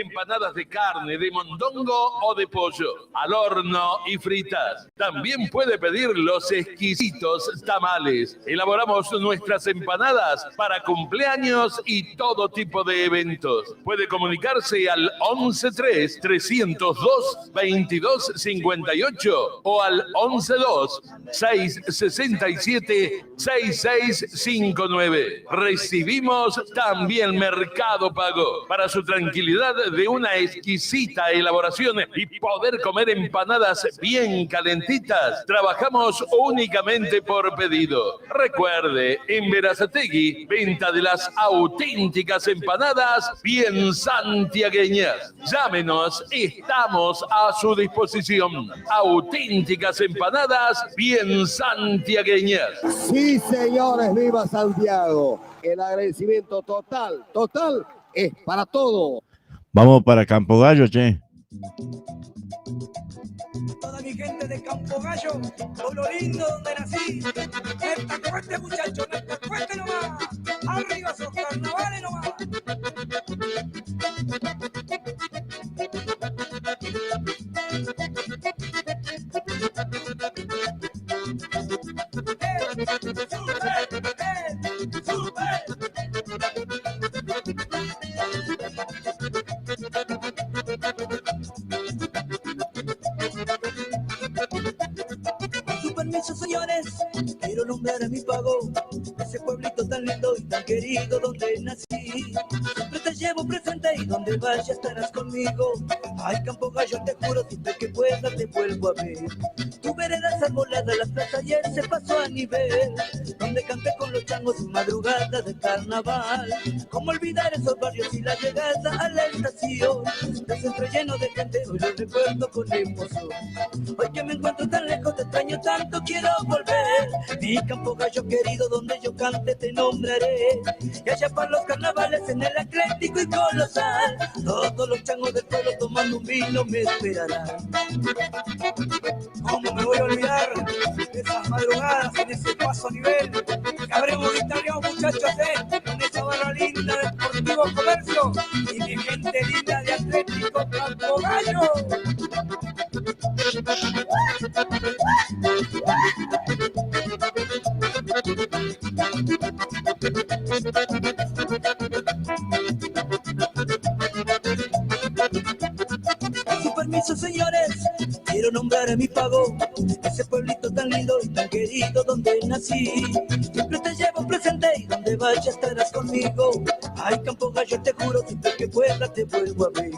Empanadas de carne, de mondongo o de pollo, al horno y fritas. También puede pedir los exquisitos tamales. Elaboramos nuestras empanadas para cumpleaños y todo tipo de eventos. Puede comunicarse al 113-302-2258 o al 112-667-6659. Recibimos también Mercado Pago. Para su tranquilidad de una exquisita elaboración y poder comer empanadas bien calentitas, trabajamos únicamente por pedido. Recuerde, en Berazategui, venta de las auténticas empanadas bien santiagueñas. Llámenos, estamos a su disposición. Auténticas empanadas bien santiagueñas. Sí, señores, viva Santiago. El agradecimiento total es para todo. Vamos para Campo Gallo, che. Toda mi gente de Campo Gallo, pueblo lindo donde nací. Esta fuerte, muchachos, esta fuerte nomás. Arriba esos carnavales nomás. Con su permiso, señores, quiero nombrar a mi pago, ese pueblito tan lindo y tan querido donde nací. Siempre te llevo presente y donde vayas estarás conmigo. Ay, Campo Gallo, te juro, siempre que pueda te vuelvo a ver. Tu vereda es arbolada, la plaza ayer se pasó a nivel, donde canté con los changos en madrugada de carnaval. ¿Cómo olvidar esos barrios y la llegada a la estación? El centro lleno de gente, hoy lo recuerdo con emoción. Hoy que me encuentro tan lejos, te extraño tanto, quiero volver. Mi Campo Gallo querido, donde yo cante te nombraré. Y allá para los carnavales en el Atlético y Colosal, todos los changos del pueblo tomando un vino me esperarán. ¿Cómo me voy a olvidar de esas madrugadas en ese paso a nivel? Que habremos italianos, muchachos, en esa barra linda de Deportivo Comercio y mi gente linda de Atlético Campo Gallo. Con su permiso, señores, quiero nombrar a mi pago, ese pueblito tan lindo y tan querido donde nací. Siempre te llevo presente y donde vayas estarás conmigo. Ay, Campo Gallo, te juro, siempre que pueda te vuelvo a ver.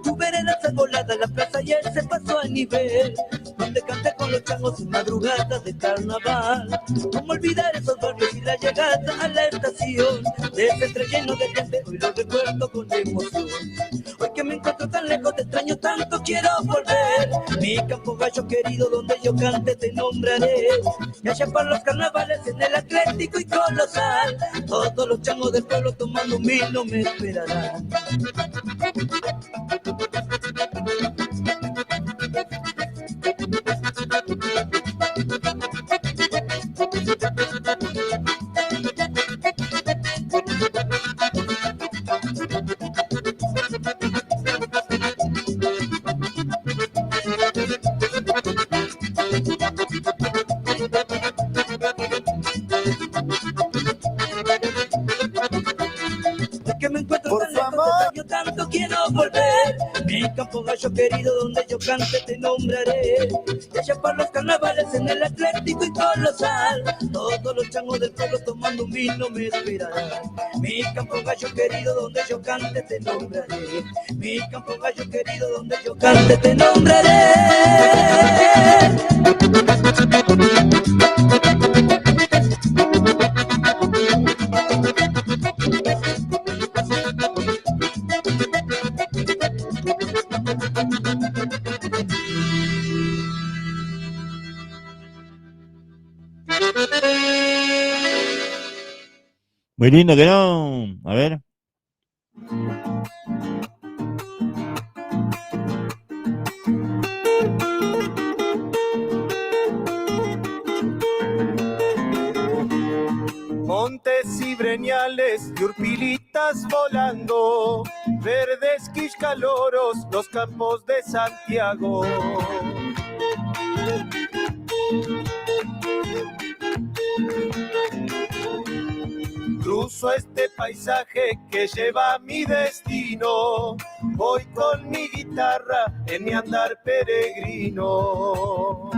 Tu vereda es arbolada, la plaza ayer se pasó a nivel, donde canté con los changos en madrugada de carnaval. ¿Cómo olvidar esos barrios y la llegada a la estación? De ese tren lleno de gente, hoy lo recuerdo con emoción. Hoy que me encuentro tan lejos, te extraño tanto, quiero volver. Mi Campo Gallo querido, donde yo cante te nombraré. Y allá para los carnavales en el Atlético y Colosal, todos los changos del pueblo tomando un vino me esperarán. Que me encuentro tan lejos, te extraño tanto, quiero volver. Mi Campo Gallo querido, donde yo cante te nombraré. Y allá para los carnavales en el Atlético y Colosal, todos los changos del pueblo tomando un vino me esperarán. Mi Campo Gallo querido, donde yo cante te nombraré. Mi Campo Gallo querido, donde yo cante te nombraré. Muy lindo que no. A ver. señales de urpilitas volando, verdes quiscaloros los campos de Santiago. Cruzo este paisaje que lleva mi destino, voy con mi guitarra en mi andar peregrino.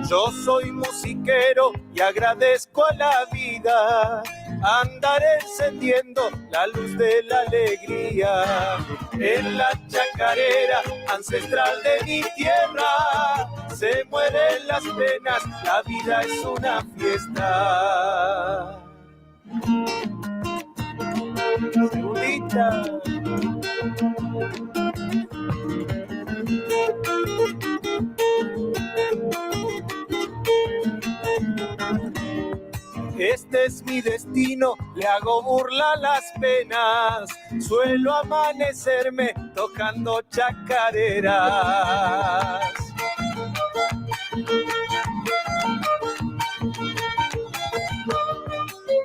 Yo soy musiquero y agradezco a la vida andar encendiendo la luz de la alegría. En la chacarera ancestral de mi tierra se mueren las penas, la vida es una fiesta. Segundita. Este es mi destino, le hago burla a las penas, suelo amanecerme tocando chacareras.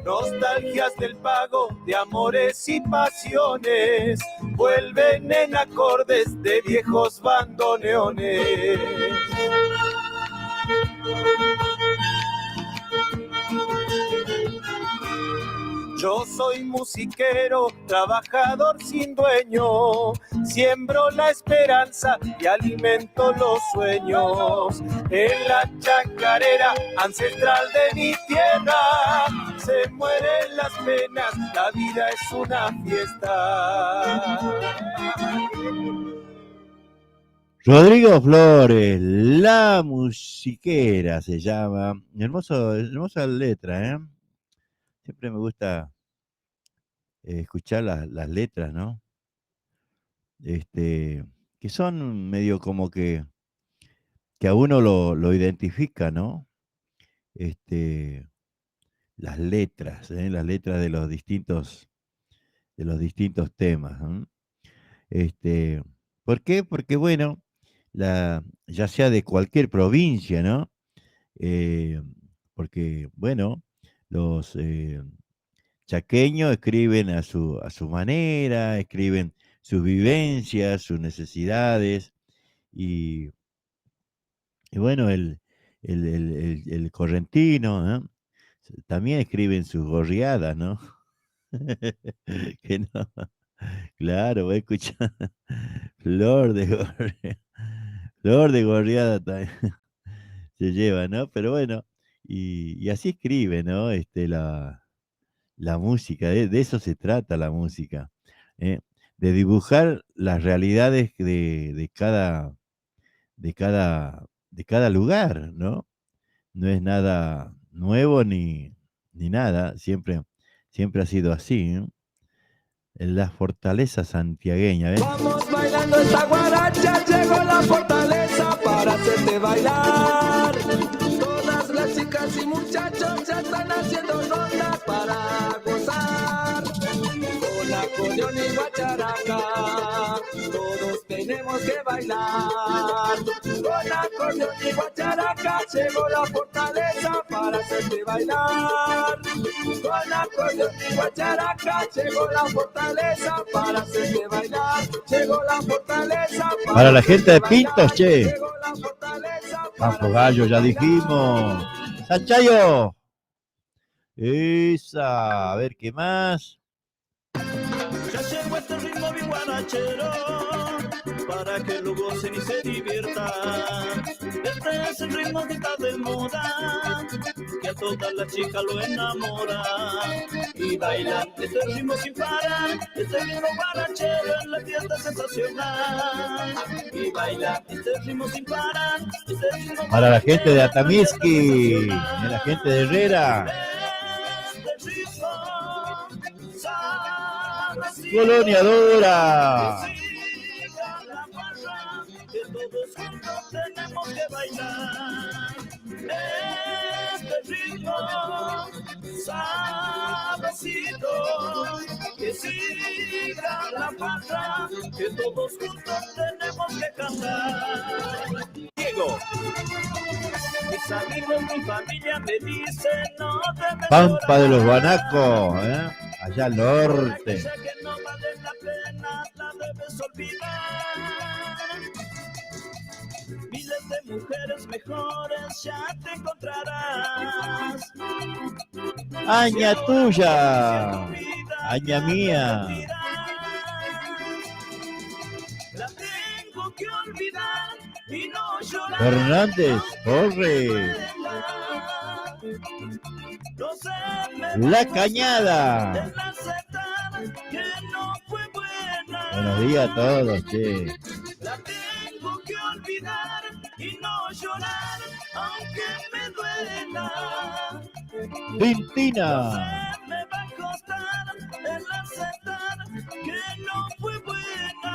Nostalgias del pago de amores y pasiones vuelven en acordes de viejos bandoneones. Yo soy musiquero, trabajador sin dueño, siembro la esperanza y alimento los sueños. En la chacarera ancestral de mi tierra se mueren las penas, la vida es una fiesta. Rodrigo Flores, La Musiquera se llama. Hermosa letra, ¿eh? Siempre me gusta escuchar las letras, ¿no? Que son medio como que a uno lo identifica, ¿no? Las letras de los distintos temas, ¿no? ¿Por qué? Porque, bueno, ya sea de cualquier provincia, ¿no? Porque, bueno, los chaqueños escriben a su manera, escriben sus vivencias, sus necesidades, y bueno, el correntino, ¿no? También escriben sus gorriadas, ¿no? Que no, claro, voy a escuchar Flor de gorriada también se lleva, ¿no? Pero bueno, y así escribe, ¿no? La música, de eso se trata la música, de dibujar las realidades de cada lugar, ¿no? No es nada nuevo ni nada, siempre ha sido así, ¿no? La fortaleza santiagueña, ¿ves? Vamos bailando esta guaracha, llegó la fortaleza para hacerte bailar. Todas las chicas y muchachos ya están haciendo ronda para gozar. Con acordeón y guacharaca, todos tenemos que bailar. Con acordeón y guacharaca, llegó la fortaleza para hacerte bailar. Con acordeón y guacharaca, llegó la fortaleza para hacerte bailar. Llegó la fortaleza para la gente de Pintos, che. Campo Gallo, ya dijimos. Sanchayo. Esa, a ver qué más. Ya llegó este ritmo bien guarachero, para que lo gocen y se diviertan. Este es el ritmo que está de moda, que a todas las chicas lo enamora. Y bailan este ritmo sin parar, este ritmo guarachero en la fiesta sensacional. Y bailan este ritmo sin parar, este ritmo para la gente de Atamisqui, y la gente de Herrera. Colonia Dora. Que todos juntos tenemos que bailar este ritmo sabrosito, que siga la farra, que todos juntos tenemos que cantar. Diego. Mis amigos, mi familia me dicen no debes Pampa de los Guanacos, allá al norte. aquella que no vale la pena, la debes olvidar. Miles de mujeres mejores ya te encontrarás. Aña tuya, aña mía. La tengo que olvidar y no llorar. Fernández, corre. No se me La Cañada. de la aceptar que no fue buena. Buenos días a todos, che. La tengo que olvidar y no llorar, aunque me duela. Tintina. Me va a costar el aceptar que no fue buena.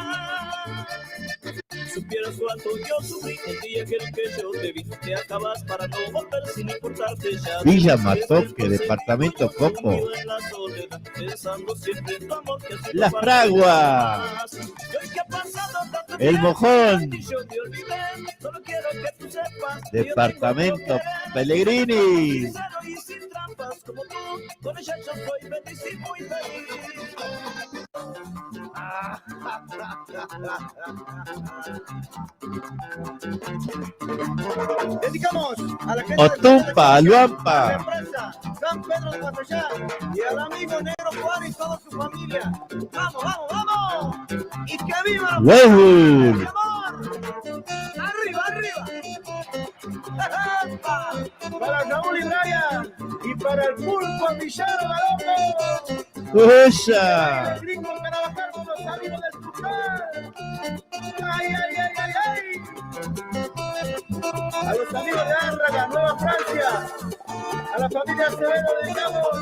Supieras cuánto yo sufrí el día que yo te vi. Te acabas para no volver sin importarte ya. Villa Matoque, departamento Coco. En la soledad, pensando siempre en tu amor, que se Las te Fraguas. Y hoy que ha pasado tanto El tiempo, Mojón. y yo te olvidé, solo quiero que tú sepas que yo Departamento Pellegrini. sincero y sin trampas como tú, con ella yo soy feliz y muy feliz. Dedicamos a la gente Otumpa, de Luampa. la empresa San Pedro de Patallá y al amigo Negro Juan y toda su familia. ¡Vamos, vamos, vamos! ¡Y que viva! Westwood. ¡Mi amor! ¡Arriba, arriba! Para Raúl y Brian y para el Pulpo Villaro Galongo. ¡Esa! El gringo Carabajal con los amigos del Tucán. ¡Ay, ay, ay, ay, ay! A los amigos de Árraga, Nueva Francia. A la familia Acevedo dedicamos.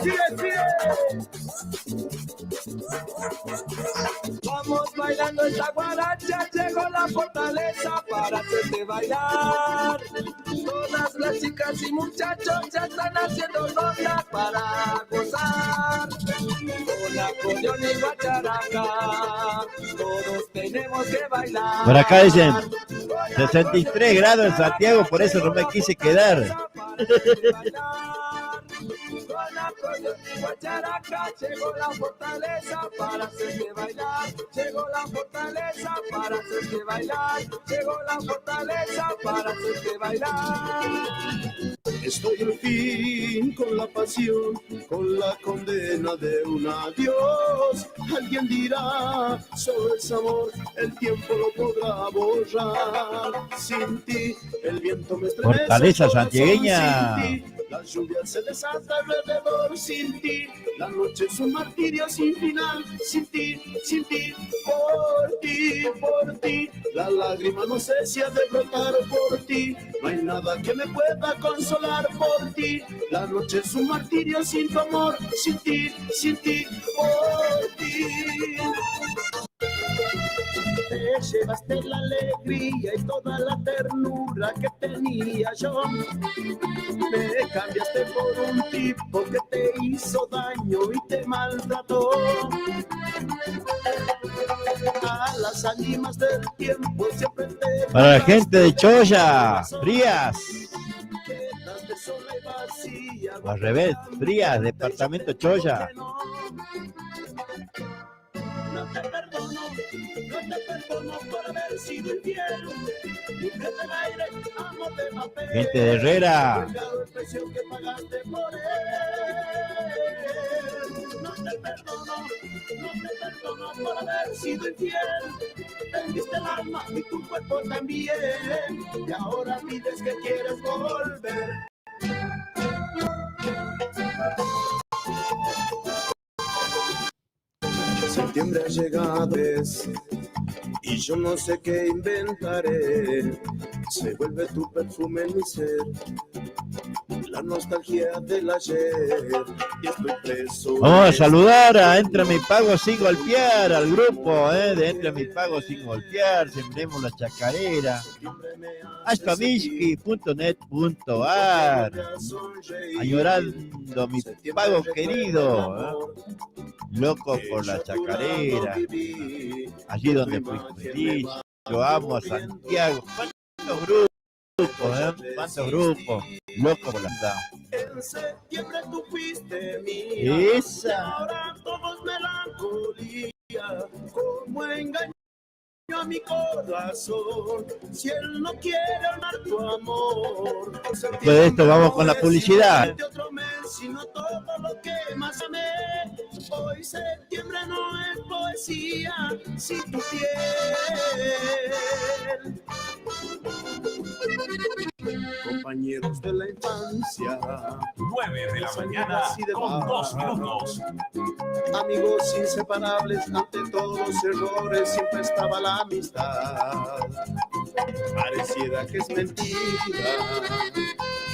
¡Sigue, sigue! Vamos bailando esta guaracha, llegó la fortaleza para hacerte bailar. Todas las chicas y muchachos ya están haciendo ronda para gozar. Con acordeón y guacharaca, todos tenemos que bailar. Por acá dicen 63 grados en Santiago, por eso no me quise quedar. Con acordeón y guacharaca, llegó la fortaleza para hacerte bailar. Llegó la fortaleza para hacerte bailar. Llegó la fortaleza para hacerte bailar. Estoy al fin con la pasión, con la condena de un adiós. Alguien dirá, solo es amor, el tiempo lo podrá borrar. Sin ti, el viento me estremece. Fortaleza santiagueña. Sin ti, la lluvia se desata alrededor. Sin ti, la noche es un martirio sin final. Sin ti, por ti, por ti. La lágrima no cesa de brotar por ti. No hay nada que me pueda consolar por ti. La noche es un martirio sin tu amor. Sin ti, por ti. Te llevaste la alegría y toda la ternura que tenía yo. Me cambiaste por un tipo que te hizo daño y te maltrató. A las ánimas del tiempo siempre te... Para la gente de Choya, Frías. Quedaste sola y vacía. O al revés, Frías, departamento Choya. No te perdono por haber sido infiel. Mujer del aire, amor de papel. Gente de Herrera. El precio que pagaste por él. No te perdono por haber sido infiel. Vendiste el alma y tu cuerpo también. Y ahora pides que quieres volver. Septiembre ha llegado y yo no sé qué inventaré. Se vuelve tu perfume en mi ser, la nostalgia del ayer. Y estoy preso. Vamos a saludar a Entra Mi Pago Sin Golpear, al grupo de Entra Mi Pago Sin Golpear. Sembremos la chacarera. Ashpamiski.net.ar. Añorando mi pago querido, loco por la chacarera, allí donde fui feliz. Yo amo a Santiago. ¿Cuántos grupos? ¿Cuántos grupos? Loco por la plata. En septiembre tú fuiste mía. Esa. Ahora todo es melancolía. Como engaño a mi corazón. Si él no quiere amar tu amor. Después de esto vamos con la publicidad. De otro mes, sino todo lo que más amé. Hoy septiembre no es poesía. Si tu piel. Compañeros de la infancia, 9 de la mañana con 2 minutos. Amigos inseparables, ante todos los errores siempre estaba la amistad. Pareciera que es mentira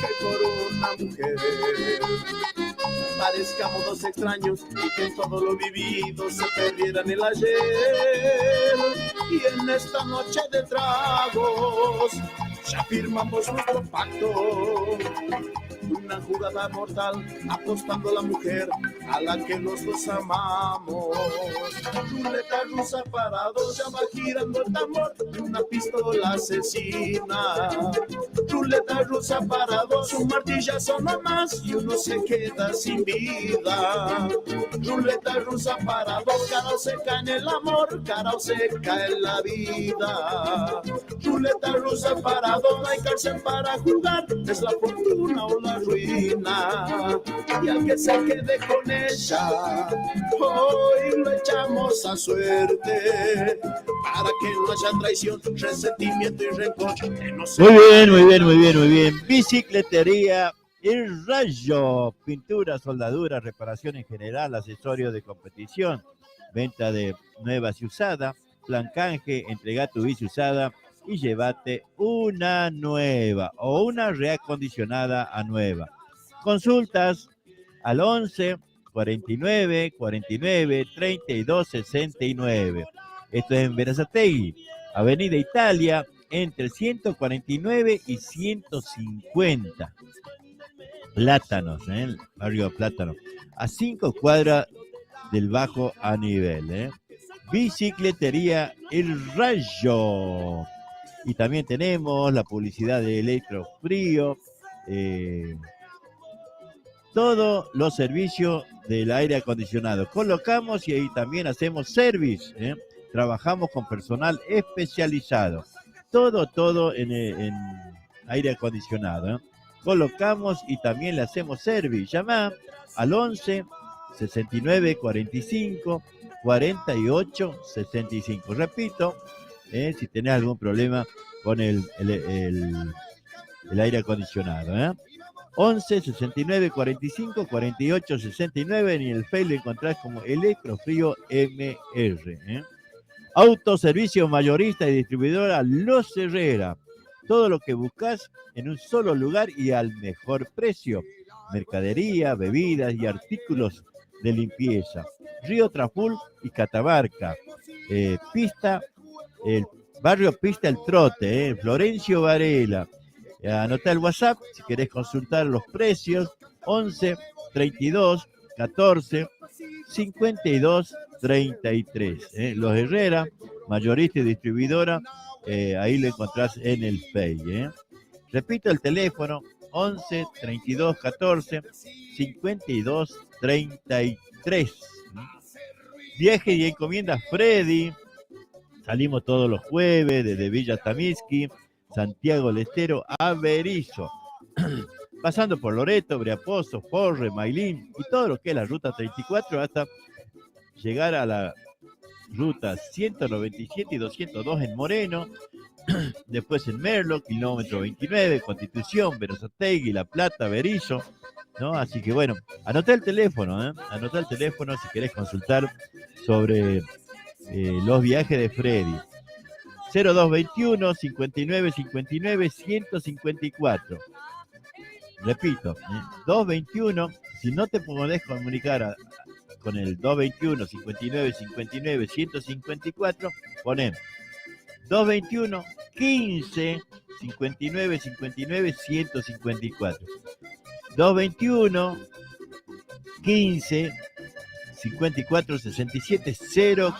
que por una mujer parezcamos dos extraños y que en todo lo vivido se perdieran el ayer. Y en esta noche de tragos ya firmamos nuestro pacto, una jugada mortal, apostando a la mujer a la que los dos amamos. Ruleta rusa parado, ya va girando el tambor de una pistola asesina. Ruleta rusa parado, su martillazo nomás y uno se queda sin vida. Ruleta rusa parado, cara o seca en el amor, cara o seca en la vida. Ruleta rusa parado, no hay cárcel para jugar, es la fortuna o la ruina. Y al que se quede con ella, hoy lo echamos a suerte, para que no haya traición, resentimiento y rencor. Muy bien. Bicicletería El Rayo, pintura, soldadura, reparación en general, accesorios de competición, venta de nuevas y usadas, plan canje, entrega tu bici usada y llévate una nueva o una reacondicionada a nueva. Consultas al 11 49 49 32 69. Esto es en Berazategui, Avenida Italia, entre 149 y 150. Plátanos, el barrio Plátano, a 5 cuadras del bajo a nivel. Bicicletería El Rayo. Y también tenemos la publicidad de Electrofrío, todos los servicios del aire acondicionado. Colocamos y ahí también hacemos service. Trabajamos con personal especializado. Todo en aire acondicionado. Colocamos y también le hacemos service. Llama al 11 69 45 48 65. Repito, si tenés algún problema con el aire acondicionado. 11 69 45 48 69. En el Facebook lo encontrás como Electrofrío MR. Autoservicio mayorista y distribuidora Los Herrera. Todo lo que buscas en un solo lugar y al mejor precio. Mercadería, bebidas y artículos de limpieza. Río Traful y Catamarca. Pista, el barrio Pista El Trote, Florencio Varela. Anota el WhatsApp si querés consultar los precios. 11 32 14 52 33. Los Herrera, mayorista y distribuidora, ahí lo encontrás en el Face. Repito el teléfono, 11 32 14 52 33. Viaje y encomienda Freddy. Salimos todos los jueves desde Villa Tamiski, Santiago del Estero a Berizo, pasando por Loreto, Breapozo, Forre, Mailín y todo lo que es la ruta 34 hasta llegar a la ruta 197 y 202 en Moreno, después en Merlo, kilómetro 29, Constitución, Berazategui, La Plata, Berizo, ¿no? Así que bueno, anotá el teléfono, anotá el teléfono si querés consultar sobre los viajes de Freddy. 0221 59 59 154. Repito, 221, si no te podés comunicar con el 221 59 59 154, poné 221 15 59 59 154. 221 15 54 67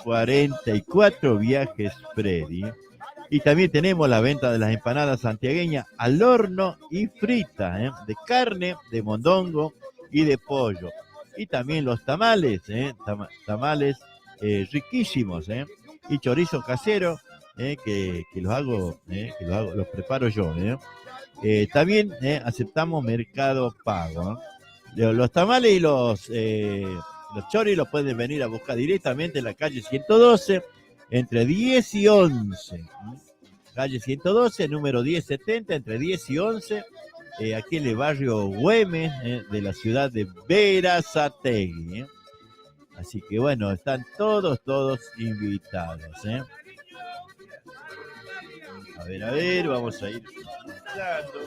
044. Viajes Freddy. Y también tenemos la venta de las empanadas santiagueñas al horno y fritas, de carne, de mondongo y de pollo. Y también los tamales, tamales riquísimos, y chorizo casero, que los preparo yo. También aceptamos Mercado Pago. Los tamales y los choris los pueden venir a buscar directamente en la calle 112, entre 10 y 11. Calle 112, número 1070, entre 10 y 11, aquí en el barrio Güemes, de la ciudad de Berazategui. Así que bueno, están todos invitados. A ver, vamos a ir escuchando.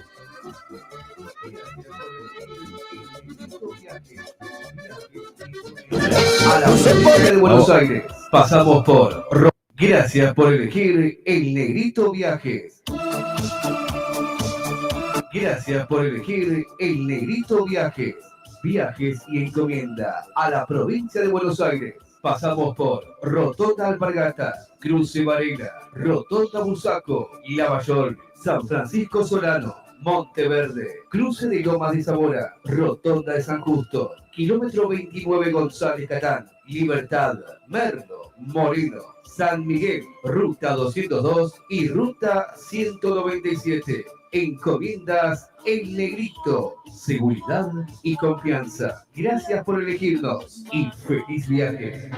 A la provincia de Buenos Aires pasamos por Gracias por elegir El Negrito Viajes. Gracias por elegir El Negrito Viajes. Viajes y encomienda a la provincia de Buenos Aires. Pasamos por Rotonda Alpargatas, Cruce Varela, Rotonda Bursaco, Lavallol, San Francisco Solano, Monteverde, Cruce de Lomas de Zamora, Rotonda de San Justo, kilómetro 29 González Catán, Libertad, Merlo, Moreno, San Miguel, Ruta 202 y Ruta 197. Encomiendas El Negrito, seguridad y confianza. Gracias por elegirnos y feliz viaje.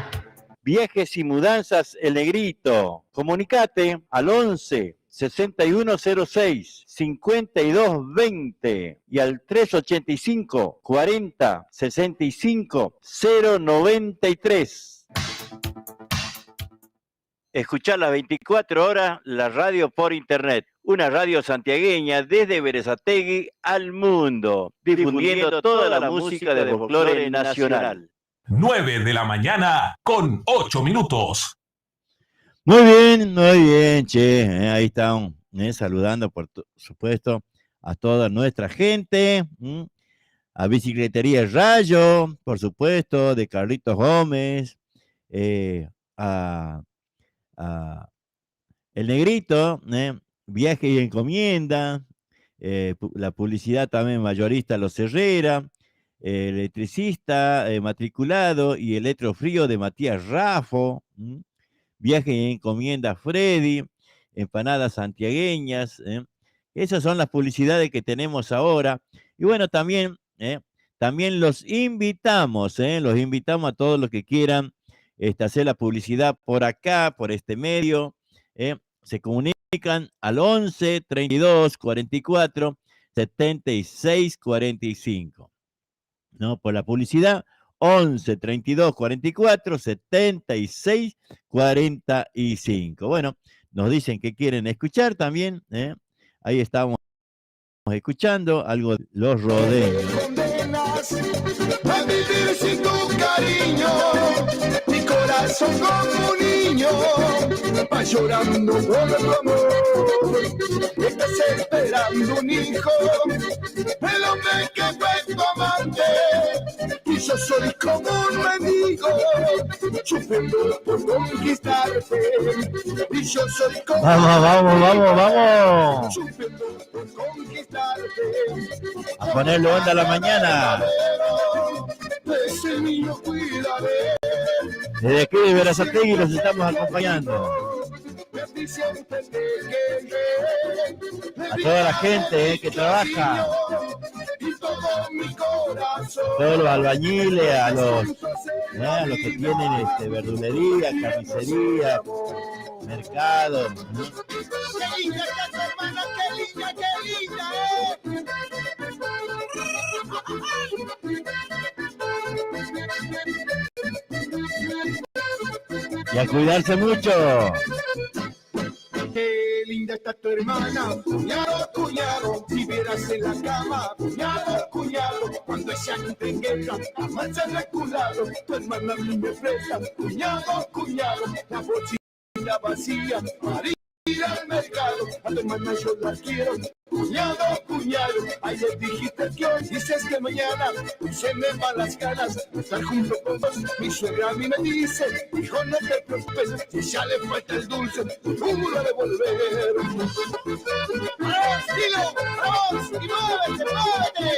Viajes y mudanzas El Negrito. Comunicate al 11 6106 5220 y al 385 40 65 093. Escuchar las 24 horas la radio por internet. Una radio santiagueña desde Berazategui al mundo, difundiendo toda la música del folclore nacional. 9 de la mañana con 8 minutos. Muy bien, che. Ahí están saludando, por supuesto, a toda nuestra gente. A Bicicletería Rayo, por supuesto, de Carlitos Gómez. A El Negrito, Viaje y Encomienda, la publicidad también mayorista Los Herrera, electricista matriculado y electrofrío de Matías Raffo, Viaje y Encomienda Freddy, empanadas santiagueñas, esas son las publicidades que tenemos ahora. Y bueno, también los invitamos a todos los que quieran hacer la publicidad por acá, por este medio, se comunican al 11 32 44 76 45. ¿No? Por la publicidad, 11 32 44 76 45. Bueno, nos dicen que quieren escuchar también. Ahí estamos escuchando algo de Los Rodeños. A vivir sin tu cariño, mi corazón como un niño va llorando por tu amor. Estás esperando un hijo, el hombre que fue tu amante, y yo soy como un mendigo, sufriendo por conquistarte. Y yo soy como Vamos. sufriendo por conquistarte. A ponerlo onda a la mañana. Ese niño cuidaré. Desde aquí de Berazategui los estamos acompañando. A toda la gente que trabaja, a todos los albañiles, a los que tienen verdulería, carnicería, mercado. Qué linda está tu hermana, qué linda, Y a cuidarse mucho. Qué linda está tu hermana, cuñado, vivieras en la cama, cuñado, cuando ella entre en guerra, jamás se ha reculado, tu hermana a mí me presta, cuñado, la bolsita vacía, para ir al mercado, a tu hermana yo la quiero, cuñado, ay, le dijiste que hoy dices que mañana se me van las ganas de estar junto con vos. Mi suegra a mí me dice, hijo, no te preocupes, si ya le falta el dulce, tú lo has de volver. ¡Vamos, Kilo! ¡Vamos! ¡Y muévete, muévete!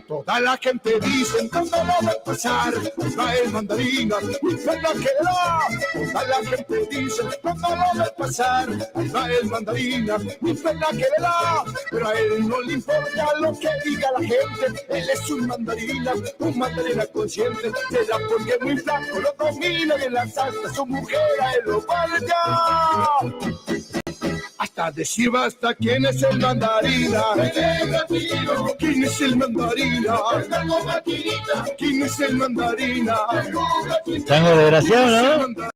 Toda la gente dice cuando lo va a pasar, trae mandarina y pena que da. Toda la gente dice cuando lo va a pasar, trae mandarina y pena que le da. Pero a él no le importa lo que diga la gente, él es un mandarina consciente. Se la porque muy flaco, lo domina y en la salsa su mujer a él lo valga. Hasta decir basta, ¿quién es el mandarina? ¿Quién es el mandarina? ¿Quién es el mandarina? Tango desgraciado, ¿no?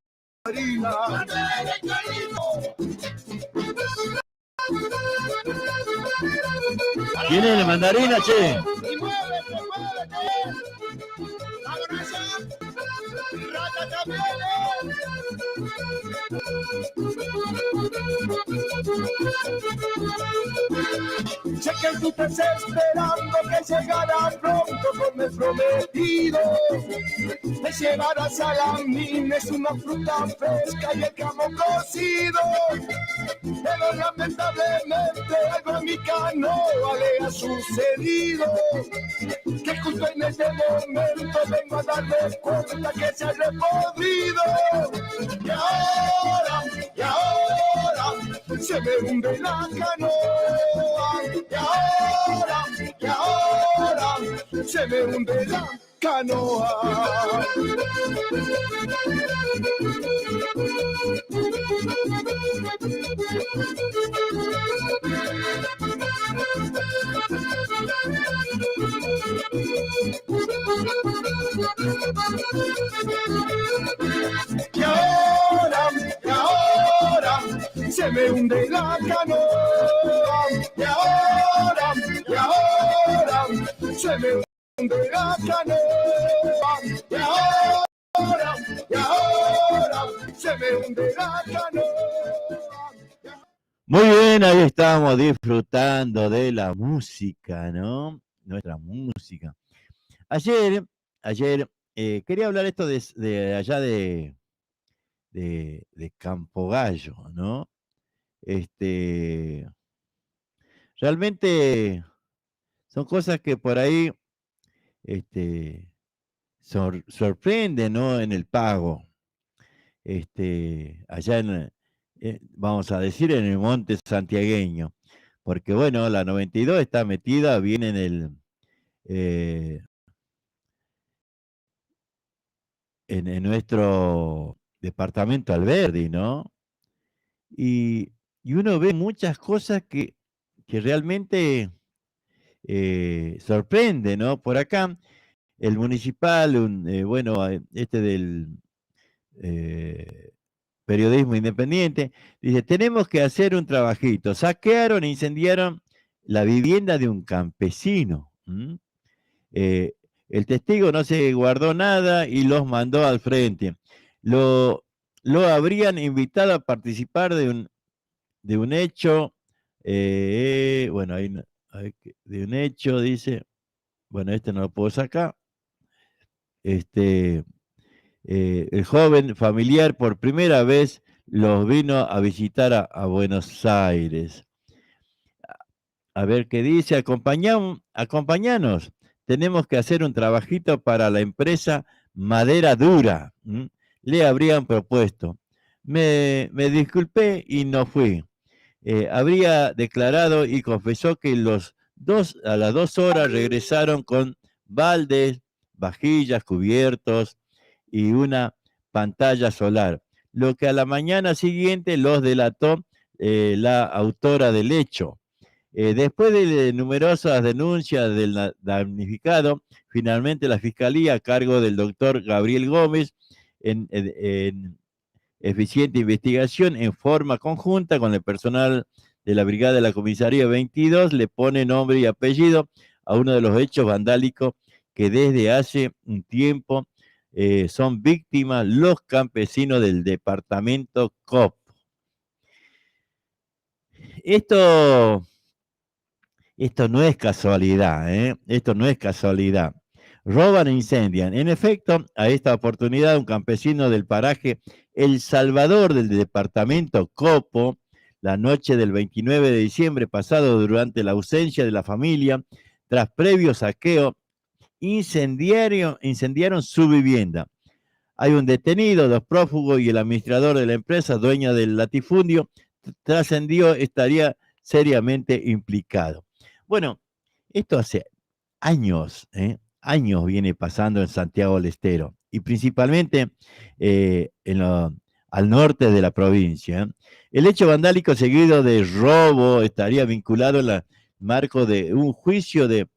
¿Quién es el mandarina, che? Sé que tú estás esperando que llegara pronto con el prometido. Te llevarás a la mina, es una fruta fresca y el camo cocido. Pero lamentablemente algo a mi canoa le ha sucedido. Que justo en este momento vengo a darme cuenta que se ha repodrido. Y ahora se me hunde la canoa. Y ahora se me hunde la canoa. Y ahora se me hunde la canoa. Y ahora se me hunde la canoa. Y ahora se me hunde la canoa. Muy bien, ahí estamos disfrutando de la música, ¿no? Nuestra música. Ayer quería hablar esto de allá de Campo Gallo, ¿no? Realmente son cosas que por ahí sorprenden, ¿no? En el pago. Allá vamos a decir, en el monte santiagueño. Porque, bueno, la 92 está metida bien en el... en nuestro departamento Alberdi, ¿no? Y uno ve muchas cosas que realmente sorprende, ¿no? Por acá, el municipal, del periodismo independiente, dice, tenemos que hacer un trabajito. Saquearon e incendiaron la vivienda de un campesino. El testigo no se guardó nada y los mandó al frente. Lo habrían invitado a participar de un hecho, de un hecho, dice, bueno, no lo puedo sacar. El joven familiar por primera vez los vino a visitar a Buenos Aires. A ver qué dice, acompañanos. Tenemos que hacer un trabajito para la empresa Madera Dura. Le habrían propuesto. Me disculpé y no fui. Habría declarado y confesó que los A las 2 horas regresaron con baldes, vajillas, cubiertos y una pantalla solar, lo que a la mañana siguiente los delató la autora del hecho. Después de numerosas denuncias del damnificado, finalmente la Fiscalía, a cargo del doctor Gabriel Gómez, en eficiente investigación, en forma conjunta con el personal de la Brigada de la Comisaría 22, le pone nombre y apellido a uno de los hechos vandálicos que desde hace un tiempo son víctimas los campesinos del departamento Copo. Esto no es casualidad, ¿eh? Esto no es casualidad. Roban e incendian. En efecto, a esta oportunidad, un campesino del paraje El Salvador del departamento Copo, la noche del 29 de diciembre pasado, durante la ausencia de la familia, tras previo saqueo, incendiaron su vivienda. Hay un detenido, 2 prófugos y el administrador de la empresa, dueña del latifundio, trascendió, estaría seriamente implicado. Bueno, esto hace años, años viene pasando en Santiago del Estero y principalmente al norte de la provincia. El hecho vandálico seguido de robo estaría vinculado en el marco de un juicio de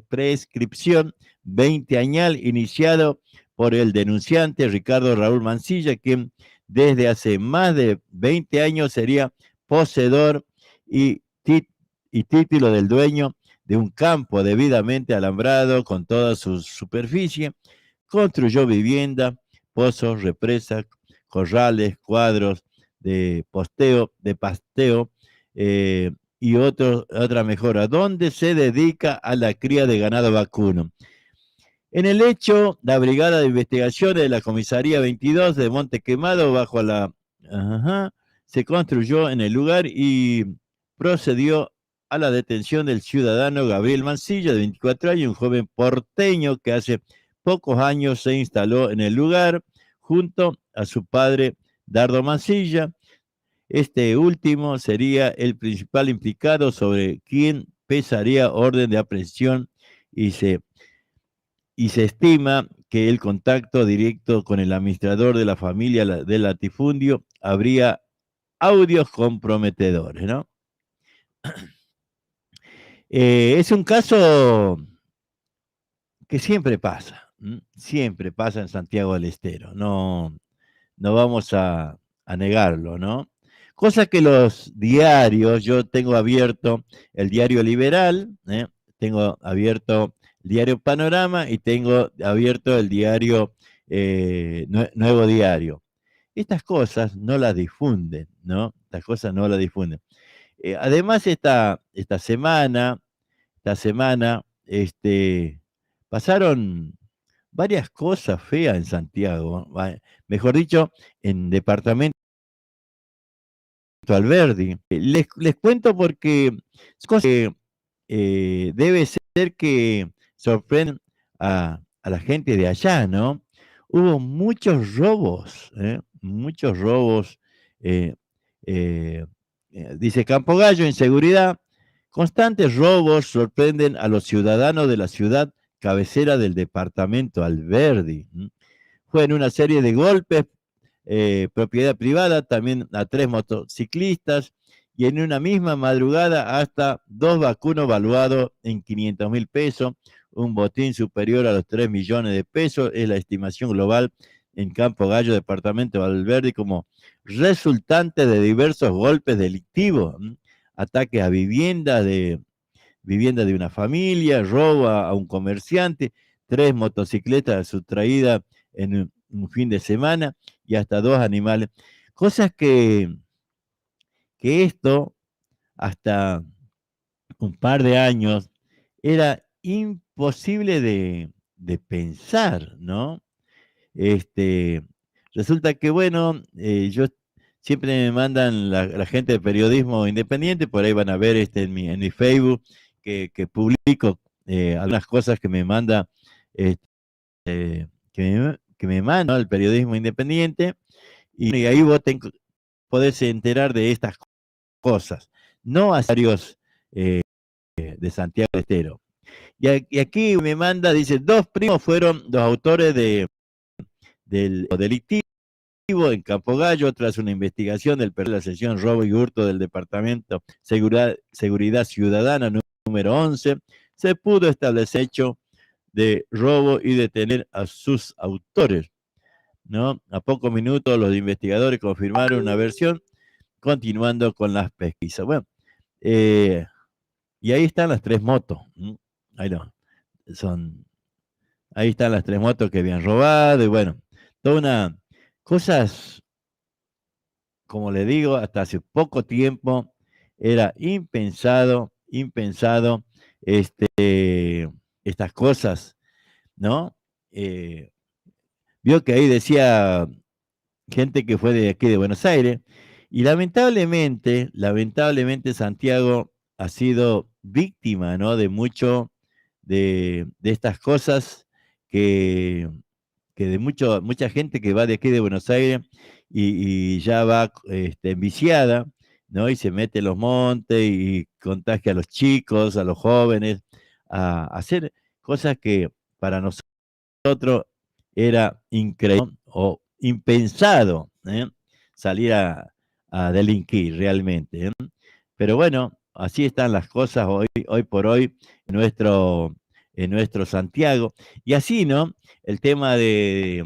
prescripción 20añal iniciado por el denunciante Ricardo Raúl Mancilla, quien desde hace más de 20 años sería poseedor y título del dueño de un campo debidamente alambrado con toda su superficie. Construyó vivienda, pozos, represas, corrales, cuadros de pasteo y otra mejora, donde se dedica a la cría de ganado vacuno. En el hecho, la Brigada de Investigaciones de la Comisaría 22 de Monte Quemado, se construyó en el lugar y procedió a la detención del ciudadano Gabriel Mancilla, de 24 años, un joven porteño que hace pocos años se instaló en el lugar junto a su padre Dardo Mancilla. Este último sería el principal implicado sobre quien pesaría orden de aprehensión y se estima que el contacto directo con el administrador de la familia del latifundio habría audios comprometedores, ¿no? Es un caso que siempre pasa en Santiago del Estero, no vamos a negarlo, ¿no? Cosa que los diarios, yo tengo abierto el diario Liberal, tengo abierto el diario Panorama y tengo abierto el diario Nuevo Diario. Estas cosas no las difunden, ¿no? Estas cosas no las difunden. Además, esta semana, pasaron varias cosas feas en Santiago, mejor dicho, en departamento Alberdi. Les cuento porque es cosa que debe ser que sorprenden a la gente de allá, ¿no? Hubo muchos robos, muchos robos. Dice Campo Gallo, inseguridad. Constantes robos sorprenden a los ciudadanos de la ciudad cabecera del departamento Alberdi. Fue en una serie de golpes, propiedad privada, también a 3 motociclistas, y en una misma madrugada hasta 2 vacunos valuados en 500.000 pesos, un botín superior a los 3 millones de pesos, es la estimación global en Campo Gallo, departamento de Alberdi, como resultante de diversos golpes delictivos, ataques a vivienda de una familia, robo a un comerciante, 3 motocicletas sustraídas en un fin de semana y hasta 2 animales. Cosas que esto, hasta un par de años, era imposible de pensar, ¿no? Resulta que, bueno, yo siempre me mandan la gente de periodismo independiente, por ahí van a ver en mi Facebook que publico algunas cosas que me manda que me manda el periodismo independiente, y ahí vos podés enterar de estas cosas. no a varios de Santiago del Estero. Y aquí me manda, dice, 2 primos fueron los autores del delictivo en Campo Gallo tras una investigación de la sección robo y hurto del Departamento Seguridad Ciudadana número 11. Se pudo establecer hecho de robo y detener a sus autores, ¿no? A pocos minutos los investigadores confirmaron una versión, continuando con las pesquisas. Bueno, y ahí están las 3 motos. Ahí están las 3 motos que habían robado, y bueno, toda una cosas, como le digo, hasta hace poco tiempo era impensado estas cosas, ¿no? Vio que ahí decía gente que fue de aquí de Buenos Aires, y lamentablemente Santiago ha sido víctima, ¿no? De mucho de estas cosas que de mucha gente que va de aquí de Buenos Aires y ya va enviciada, ¿no? Y se mete en los montes y contagia a los chicos, a los jóvenes, a hacer cosas que para nosotros era increíble o impensado, salir a delinquir realmente. Pero bueno, así están las cosas hoy por hoy en nuestro Santiago. Y así, ¿no? El tema de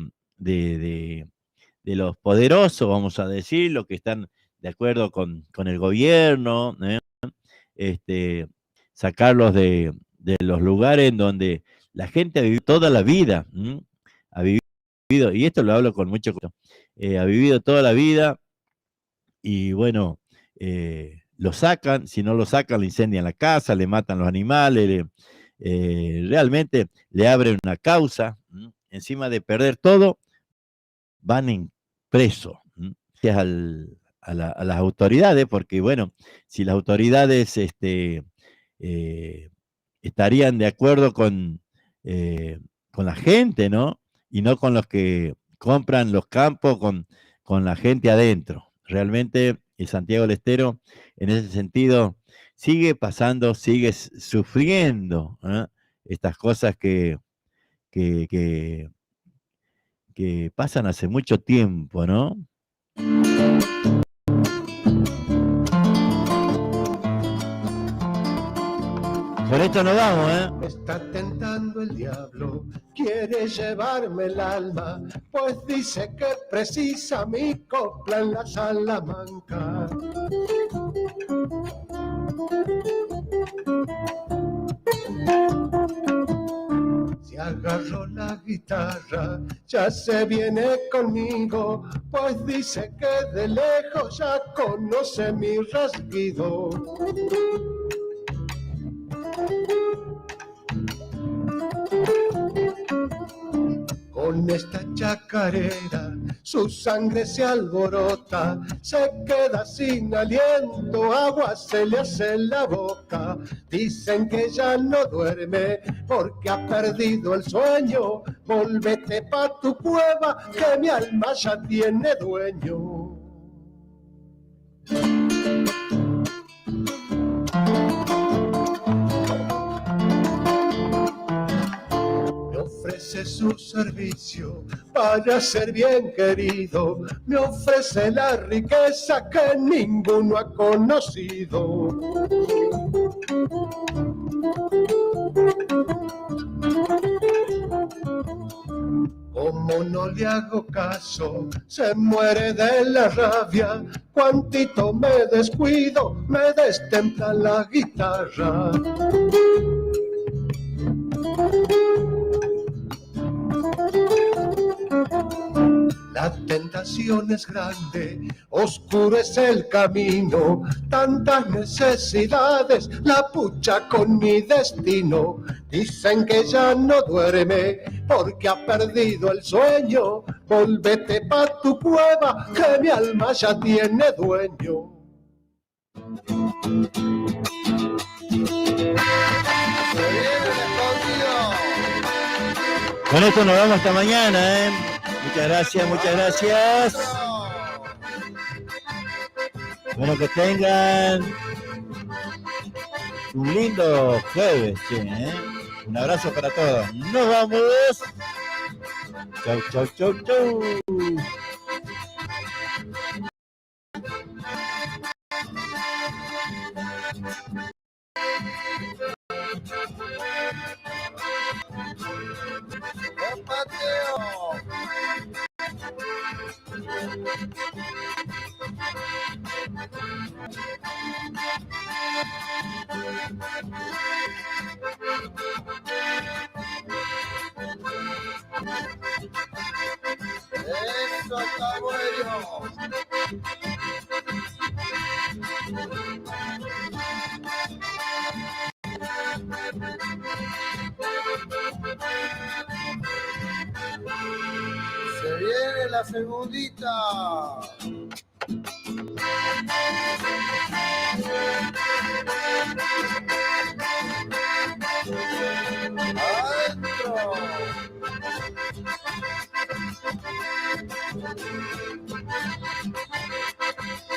los poderosos, vamos a decir, los que están de acuerdo con el gobierno, sacarlos de los lugares en donde la gente ha vivido toda la vida, ha vivido, y esto lo hablo con mucho gusto, ha vivido toda la vida, y bueno, lo sacan, si no lo sacan, le incendian la casa, le matan los animales, realmente le abren una causa, encima de perder todo, van en preso, a las autoridades, porque bueno, si las autoridades estarían de acuerdo con la gente, ¿no? Y no con los que compran los campos con la gente adentro. Realmente Santiago del Estero, en ese sentido, sigue sufriendo, ¿eh? Estas cosas que pasan hace mucho tiempo, ¿no? Por esto nos vamos, ¿eh? Me está tentando el diablo, quiere llevarme el alma, pues dice que precisa mi copla en la Salamanca. Si agarro la guitarra, ya se viene conmigo, pues dice que de lejos ya conoce mi rasguido. Con esta chacarera su sangre se alborota, se queda sin aliento, agua se le hace en la boca. Dicen que ya no duerme porque ha perdido el sueño. Volvete pa' tu cueva que mi alma ya tiene dueño. Ofrece su servicio para ser bien querido, me ofrece la riqueza que ninguno ha conocido. Como no le hago caso, se muere de la rabia, cuantito me descuido, me destempla la guitarra. La tentación es grande, oscuro es el camino, tantas necesidades, la pucha con mi destino. Dicen que ya no duerme porque ha perdido el sueño. Volvete pa' tu cueva que mi alma ya tiene dueño. Con esto nos vamos hasta mañana, ¿eh? Muchas gracias, muchas gracias. Bueno, que tengan un lindo jueves, che, ¿eh? Un abrazo para todos. ¡Nos vamos! Chau, chau, chau, chau. Eso está bueno. Se viene la segundita. Adentro.